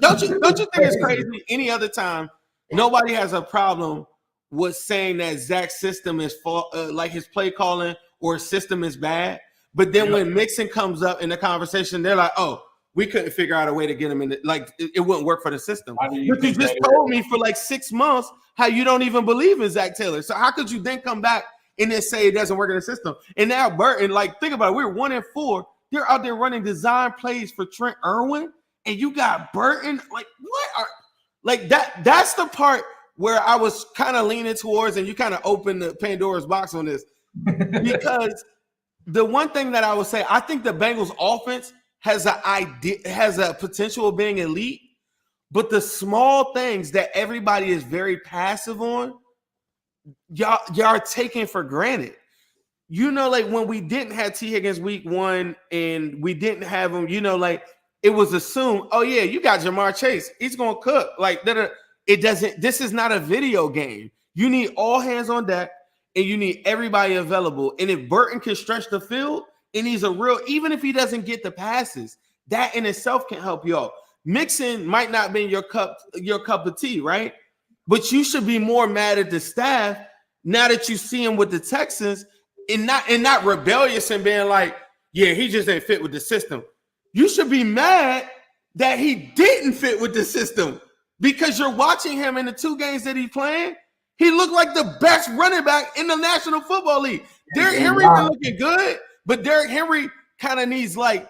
don't you think it's crazy? Any other time, nobody has a problem with saying that Zach's system is like his play calling or system is bad. But then when Mixon comes up in the conversation, they're like, oh, we couldn't figure out a way to get him in. It wouldn't work for the system. But you just told me for like 6 months how you don't even believe in Zach Taylor. So how could you then come back and then say it doesn't work in the system? And now Burton, like, think about it. We're 1-4. They're out there running design plays for Trent Irwin, and you got Burton. Like, that's the part where I was kind of leaning towards, and you kind of opened the Pandora's box on this. Because the one thing that I would say, I think the Bengals offense has a potential of being elite, but the small things that everybody is very passive on, y'all are taking for granted. Like when we didn't have T. Higgins week 1 and we didn't have him, like it was assumed, oh yeah, you got Jamar Chase, he's gonna cook. Like it doesn't. This is not a video game. You need all hands on deck, and you need everybody available. And if Burton can stretch the field, and he's even if he doesn't get the passes, that in itself can help you out. Mixon might not be your cup of tea, right? But you should be more mad at the staff now that you see him with the Texans, and not rebellious and being like, yeah, he just ain't fit with the system. You should be mad that he didn't fit with the system, because you're watching him in the 2 games that he's playing. He looked like the best running back in the National Football League. Derrick Henry been looking good, but Derrick Henry kind of needs like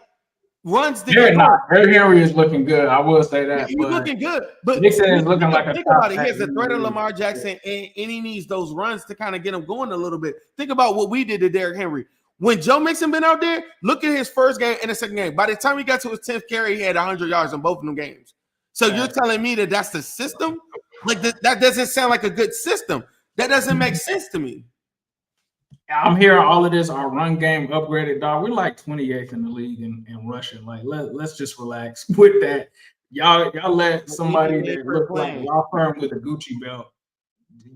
runs to Derrick get going. Henry is looking good. I will say that. He's looking good, but Mixon is looking like a think top about it. He has the threat of Lamar Jackson, and he needs those runs to kind of get him going a little bit. Think about what we did to Derrick Henry. When Joe Mixon been out there, look at his first game and the second game. By the time he got to his 10th carry, he had 100 yards in both of them games. So you're telling me that that's the system? Like that doesn't sound like a good system. That doesn't make sense to me. I'm hearing all of this. Our run game upgraded, dog. We're like 28th in the league in rushing. Like let's just relax with that. Y'all let somebody that looks like law firm with a Gucci belt.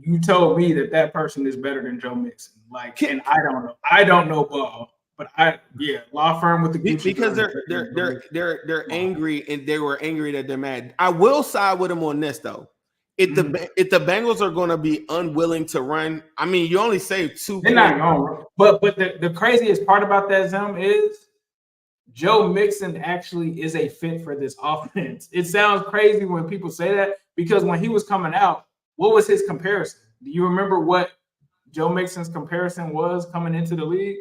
You told me that person is better than Joe Mixon. Like, and I don't know ball, but law firm with the Gucci because they're angry, and they were angry that they're mad. I will side with them on this though. If the Bengals are going to be unwilling to run, I mean, you only save 2 They're not going. But the craziest part about that, Zim, is Joe Mixon actually is a fit for this offense. It sounds crazy when people say that, because when he was coming out, what was his comparison? Do you remember what Joe Mixon's comparison was coming into the league?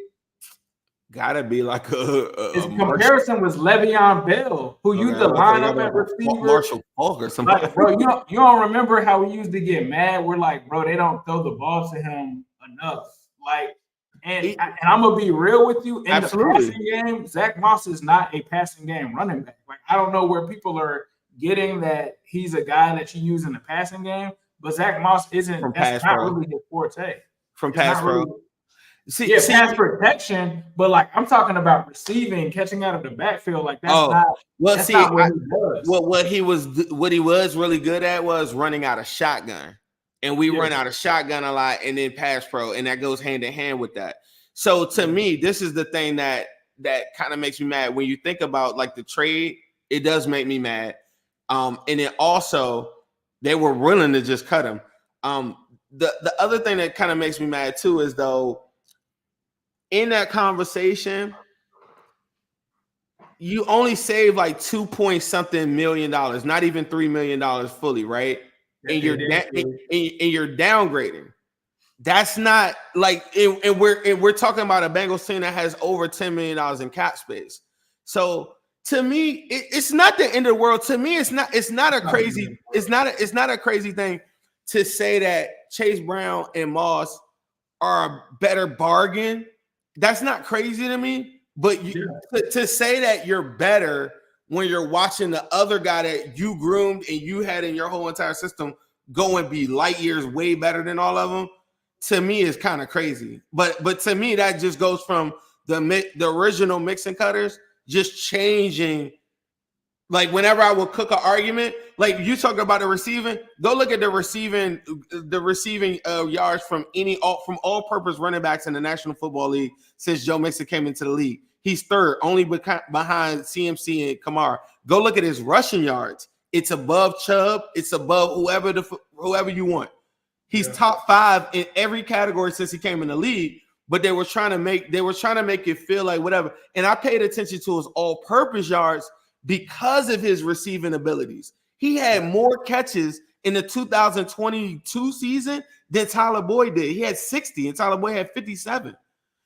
Gotta be like his comparison was Le'Veon Bell, who used to line up at receiver. Marshall Falk or something. Like, bro, you don't remember how we used to get mad? We're like, bro, they don't throw the ball to him enough. Like, and I'm gonna be real with you. In the passing game, Zach Moss is not a passing game running back. Like, I don't know where people are getting that he's a guy that you use in the passing game, but Zach Moss isn't. That's not really his forte. From pass pro. Pass protection, but like I'm talking about receiving, catching out of the backfield. Like that's not. Well, that's not what he does. What he was really good at was running out of shotgun, and we run out of shotgun a lot, and then pass pro, and that goes hand in hand with that. So to me, this is the thing that kind of makes me mad when you think about like the trade. It does make me mad, and then also they were willing to just cut him. The other thing that kind of makes me mad too is though. In that conversation, you only save like $2 million, not even $3 million fully, right? And you're downgrading. That's not like, and we're talking about a Bengals team that has over $10 million in cap space. So to me, it's not the end of the world. To me, it's not a crazy thing to say that Chase Brown and Moss are a better bargain. That's not crazy to me, but to say that you're better when you're watching the other guy that you groomed and you had in your whole entire system go and be light years way better than all of them, to me is kind of crazy. But to me, that just goes from the original Mixon cutters just changing. Like whenever I would cook an argument, like you talk about the receiving, go look at the receiving yards from all-purpose running backs in the National Football League since Joe Mixon came into the league. He's third, only behind CMC and Kamara. Go look at his rushing yards. It's above Chubb. It's above whoever you want. He's top 5 in every category since he came in the league. But they were trying to make it feel like whatever. And I paid attention to his all-purpose yards because of his receiving abilities. He had more catches in the 2022 season than Tyler Boyd did. He had 60 and Tyler Boyd had 57.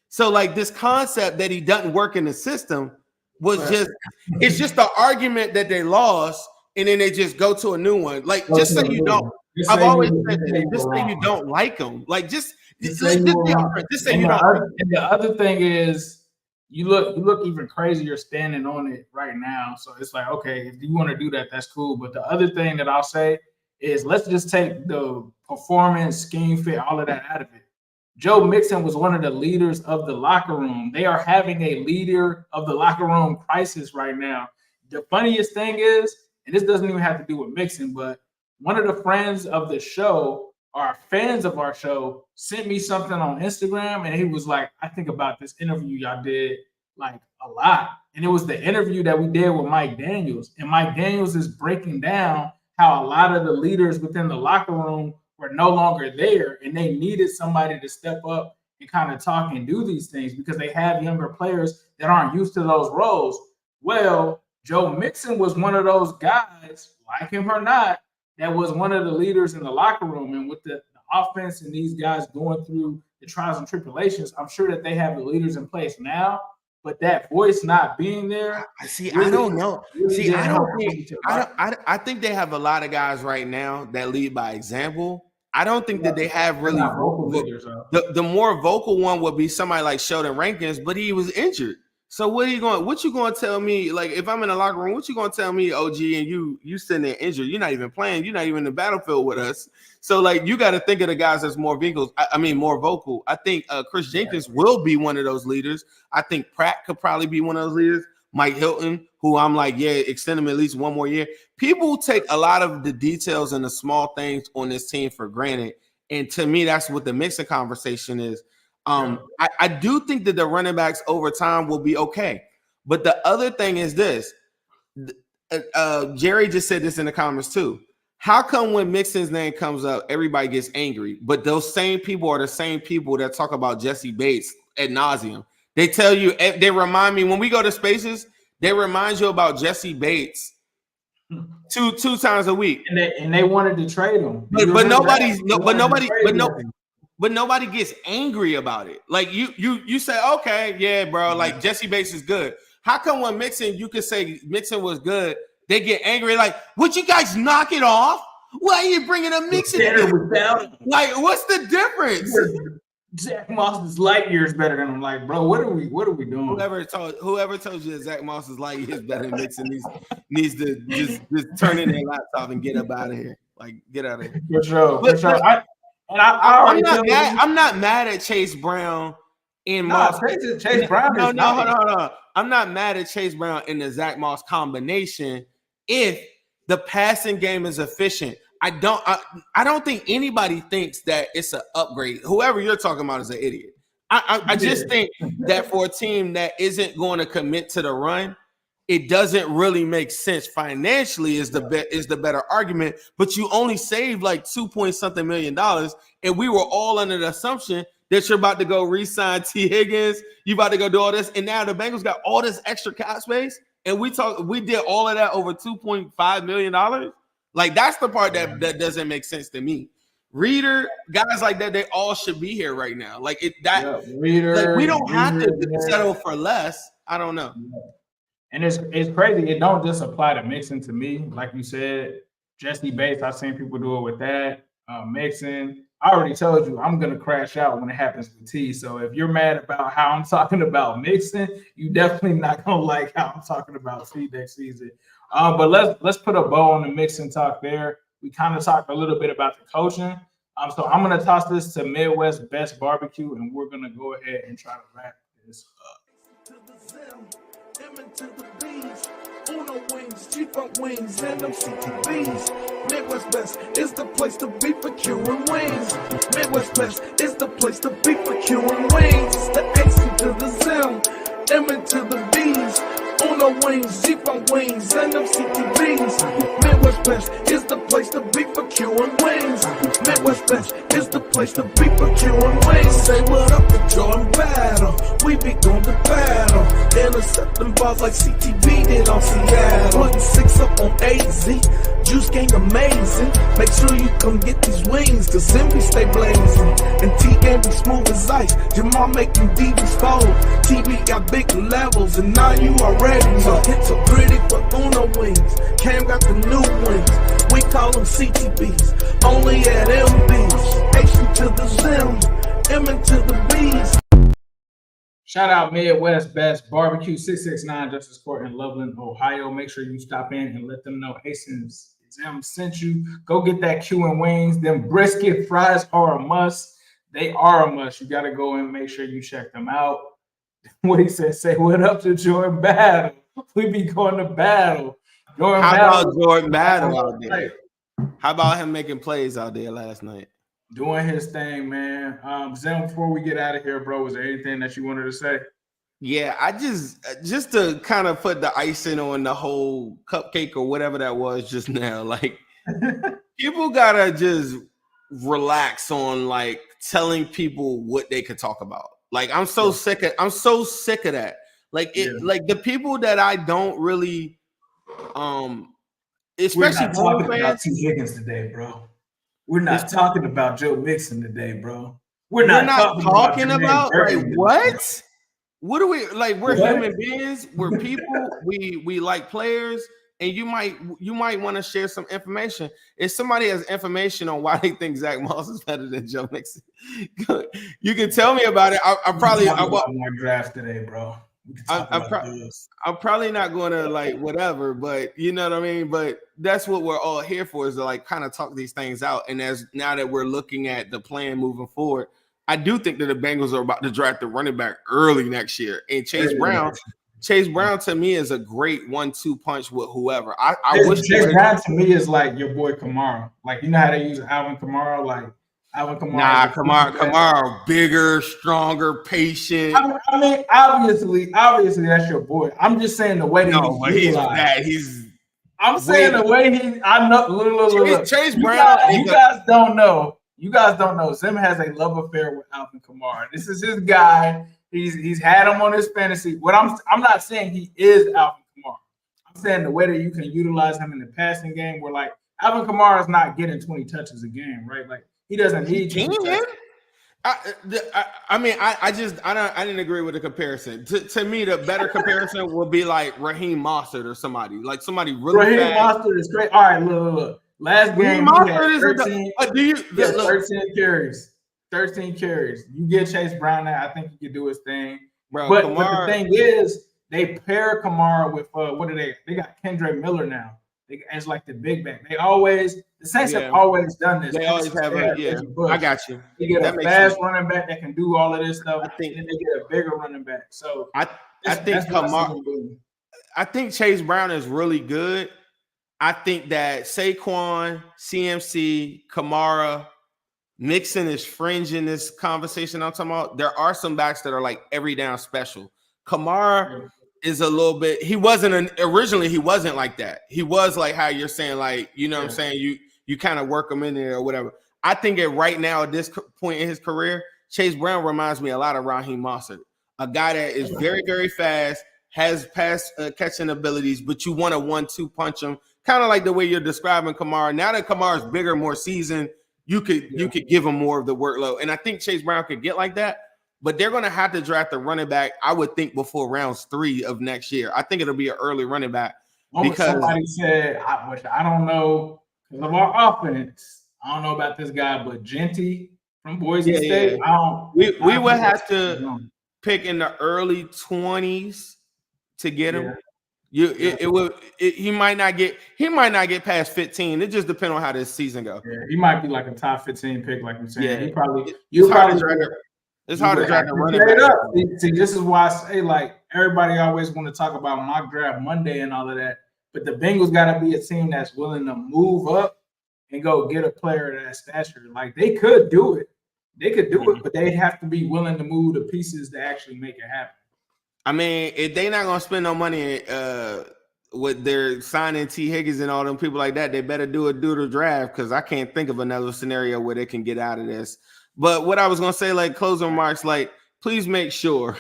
So like this concept that he doesn't work in the system was it's just the argument that they lost and then they just go to a new one. Like just say you don't. I've always said just say you don't like him. Like just say you don't. And the other thing is, you look even crazier standing on it right now. So it's like, okay, if you want to do that, that's cool. But the other thing that I'll say is let's just take the performance, scheme fit, all of that out of it. Joe Mixon was one of the leaders of the locker room. They are having a leader of the locker room crisis right now. The funniest thing is, and this doesn't even have to do with Mixon, but one of the friends of the show, our fans of our show, sent me something on Instagram, and he was like, I think about this interview y'all did like a lot. And it was the interview that we did with Mike Daniels. And Mike Daniels is breaking down how a lot of the leaders within the locker room were no longer there, and they needed somebody to step up and kind of talk and do these things because they have younger players that aren't used to those roles. Well, Joe Mixon was one of those guys, like him or not, that was one of the leaders in the locker room. And with the offense and these guys going through the trials and tribulations, I'm sure that they have the leaders in place now. but that voice not being there. See, really, I don't know. Really See, I think they have a lot of guys right now that lead by example. I don't think that they have really vocal leaders. The more vocal one would be somebody like Sheldon Rankins, but he was injured. So what you going to tell me? Like, if I'm in the locker room, what you going to tell me, OG, and you sitting there injured? You're not even playing. You're not even in the battlefield with us. So, like, you got to think of the guys that's more more vocal. I think Chris Jenkins will be one of those leaders. I think Pratt could probably be one of those leaders. Mike Hilton, who I'm like, yeah, extend him at least one more year. People take a lot of the details and the small things on this team for granted. And to me, that's what the Mixon conversation is. I do think that the running backs over time will be okay. But the other thing is this. Jerry just said this in the comments too. How come when Mixon's name comes up, everybody gets angry? But those same people are the same people that talk about Jesse Bates ad nauseum. They tell you, they remind me when we go to spaces, they remind you about Jesse Bates two times a week. And they wanted to trade him. But nobody gets angry about it. Like you say, okay, yeah, bro, like Jesse Bates is good. How come when Mixon, you could say Mixon was good, they get angry like, would you guys knock it off? Why are you bringing a Mixon? Like, what's the difference? Zach Moss is light years better than him. Like, bro, what are we doing? Whoever told you that Zach Moss is light years better than Mixon needs to just turn in their laptop and get up out of here. Like, get out of here. For sure. I'm not mad at Chase Brown in Moss. Chase Brown. Hold on. I'm not mad at Chase Brown in the Zach Moss combination if the passing game is efficient. I don't think anybody thinks that it's an upgrade. Whoever you're talking about is an idiot. I just think that for a team that isn't going to commit to the run, it doesn't really make sense financially is the better argument, but you only saved like $2 million, and we were all under the assumption that you're about to go re-sign T. Higgins, you about to go do all this, and now the Bengals got all this extra cap space, and we did all of that over $2.5 million. Like, that's the part that doesn't make sense to me. Reader, guys like that, they all should be here right now. Like Reader, like, we don't have to settle for less. I don't know. And it's crazy. It don't just apply to Mixon to me. Like you said, Jesse Bates, I've seen people do it with that. Mixon, I already told you I'm going to crash out when it happens with T. So if you're mad about how I'm talking about Mixon, you definitely not going to like how I'm talking about T next season. But let's put a bow on the Mixon talk there. We kind of talked a little bit about the coaching. So I'm going to toss this to Midwest Best Barbecue, and we're going to go ahead and try to wrap this up. To the bees, Uno wings, G-Funk wings, and them CTBs. Midwest Best is the place to be for curing wings. Midwest Best is the place to be for curing wings. It's the AC to the Zim, M to the B's. Uno wings, G-Funk wings, and them CTBs. Midwest Best is the place to be for curing wings. Midwest Best is the place to be for curing wings. Say what up to Jordan Battle. We be going to battle. Intercepting balls like CTV did on Seattle. Putting 6 up on AZ. Juice gang amazing. Make sure you come get these wings, cause Zimby stay blazing. And T game be smooth as ice. Jamal making DBs fold. TV got big levels, and now you already know. It's so pretty for Uno wings. Cam got the new wings. We call them CTBs. Only at MBs. H to the Zim. M to the B's. Shout out Midwest Best Barbecue, 669 Justice Court in Loveland, Ohio. Make sure you stop in and let them know Hastings Zim sent you. Go get that Q and wings. Them brisket fries are a must. They are a must. You got to go and make sure you check them out. What he said, say what up to Jordan Battle. We be going to battle. How about Jordan Battle out there? How about him making plays out there last night? Doing his thing, man. Zim, before we get out of here, bro, was there anything that you wanted to say? Yeah, I just to kind of put the icing on the whole cupcake or whatever that was just now. Like, people gotta just relax on like telling people what they could talk about. Like, I'm so sick of that. Like like the people that I don't really especially we're not talking about T. Higgins today, bro. We're not talking about Joe Mixon today, bro. We're not talking about like, what? What do we like? We're human beings. We're people. We like players, and you might want to share some information. If somebody has information on why they think Zach Moss is better than Joe Mixon, you can tell me about it. I want my draft today, bro. I'm probably not going to like whatever, but you know what I mean. But that's what we're all here for, is to like kind of talk these things out. And now that we're looking at the plan moving forward, I do think that the Bengals are about to draft the running back early next year. And Chase Brown to me is a great 1-2 punch with whoever. I wish Chase Brown to me is like your boy Kamara. Like, you know how they use Alvin Kamara? Like Alvin Kamara. Kamara, bigger, stronger, patient. I mean, obviously that's your boy. I'm just saying the way that he's bad. I'm saying the way I know. Look. Chase Brown. You guys don't know. Zim has a love affair with Alvin Kamara. This is his guy. He's had him on his fantasy. What I'm not saying he is Alvin Kamara. I'm saying the way that you can utilize him in the passing game, where like Alvin Kamara is not getting 20 touches a game, right? Like he doesn't need 20 touches. I didn't agree with the comparison. To me, the better comparison would be like Raheem Mostert or somebody really Raheem fast. Mostert is great. All right, look. Last game, he had 13 carries. 13 carries. You get Chase Brown there, I think he could do his thing. Bro, but the thing is, they pair Kamara with what do they? They got Kendrick Miller now. It's like the big back. The Saints have always done this. They always have I got you. They get a fast running back that can do all of this stuff. And then they get a bigger running back. So I think Kamara. I think Chase Brown is really good. I think that Saquon, CMC, Kamara, Mixon is fringe in this conversation I'm talking about. There are some backs that are like every down special. Kamara is a little bit. Originally he wasn't like that. He was like how you're saying, like, you know what I'm saying? You kind of work him in there or whatever. I think that right now at this point in his career, Chase Brown reminds me a lot of Raheem Mostert, a guy that is very, very fast, has pass catching abilities, but you want to 1-2 punch him. Kind of like the way you're describing Kamara. Now that Kamara's bigger, more seasoned, you could give him more of the workload. And I think Chase Brown could get like that, but they're going to have to draft a running back, I would think, before rounds 3 of next year. I think it'll be an early running back. Because somebody said, I don't know, because of our offense, I don't know about this guy, but Genty from Boise State, we would have to pick in the early 20s to get him. He might not get past 15. It just depends on how this season goes. Yeah, he might be like a top 15 pick, like you're saying. Yeah, It's hard to draft a running back. See, this is why I say, like, everybody always want to talk about mock draft Monday and all of that, but the Bengals got to be a team that's willing to move up and go get a player of that stature. Like, they could do it. But they have to be willing to move the pieces to actually make it happen. I mean, if they not gonna spend no money with their signing T. Higgins and all them people like that, they better do the draft, because I can't think of another scenario where they can get out of this. But what I was gonna say, like closing remarks, like please make sure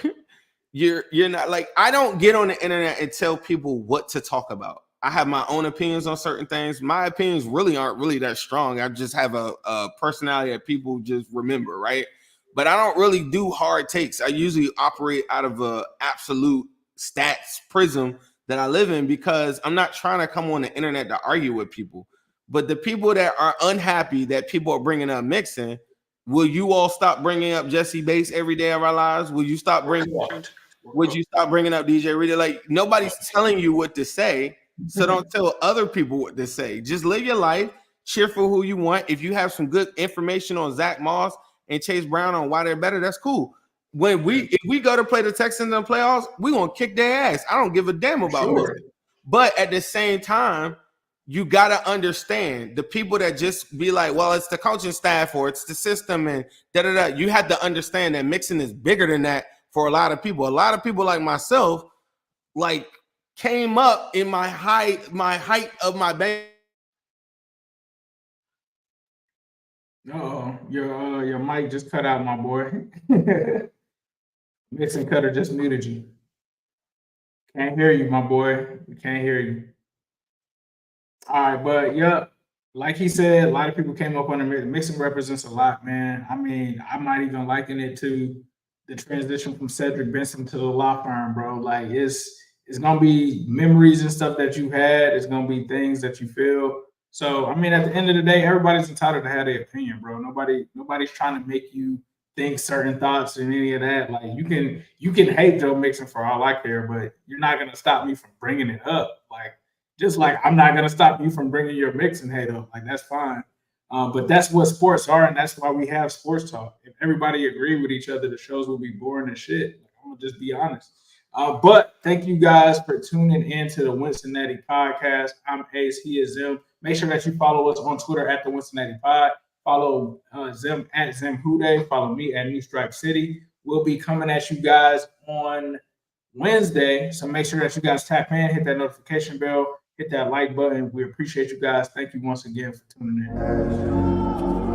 you're not like, I don't get on the internet and tell people what to talk about. I have my own opinions on certain things. My opinions really aren't really that strong. I just have a personality that people just remember, right? But I don't really do hard takes. I usually operate out of a absolute stats prism that I live in, because I'm not trying to come on the internet to argue with people. But the people that are unhappy that people are bringing up Mixon, will you all stop bringing up Jesse Bates every day of our lives? Would you stop bringing up DJ Reader? Like, nobody's telling you what to say, so don't tell other people what to say. Just live your life, cheer for who you want. If you have some good information on Zach Moss and Chase Brown on why they're better, that's cool. If we go to play the Texans in the playoffs, we're gonna kick their ass. I don't give a damn about it. But at the same time, you gotta understand the people that just be like, well, it's the coaching staff or it's the system and da-da-da. You have to understand that Mixon is bigger than that for a lot of people. A lot of people like myself, like, came up in my height of my band. Your mic just cut out, my boy. Mixon Cutter just muted you. Can't hear you, my boy. We can't hear you. All right, but yeah, like he said, a lot of people came up on the Mixon represents a lot, man. I mean, I might even liken it to the transition from Cedric Benson to the law firm, bro. Like it's gonna be memories and stuff that you had. It's gonna be things that you feel. So I mean, at the end of the day, everybody's entitled to have their opinion, bro. Nobody's trying to make you think certain thoughts and any of that. Like you can hate Joe Mixon for all I care, but you're not gonna stop me from bringing it up. Like just like I'm not gonna stop you from bringing your Mixon hate up. Like that's fine. But that's what sports are, and that's why we have sports talk. If everybody agreed with each other, the shows will be boring as shit. Like, I'm gonna just be honest. But thank you guys for tuning in to the Wincinnati podcast. I'm Ace. He is Zim. Make sure that you follow us on Twitter at the Wincinnati Pod. Follow Zim at Zim Hude. Follow me at New Stripe City. We'll be coming at you guys on Wednesday. So make sure that you guys tap in, hit that notification bell, hit that like button. We appreciate you guys. Thank you once again for tuning in.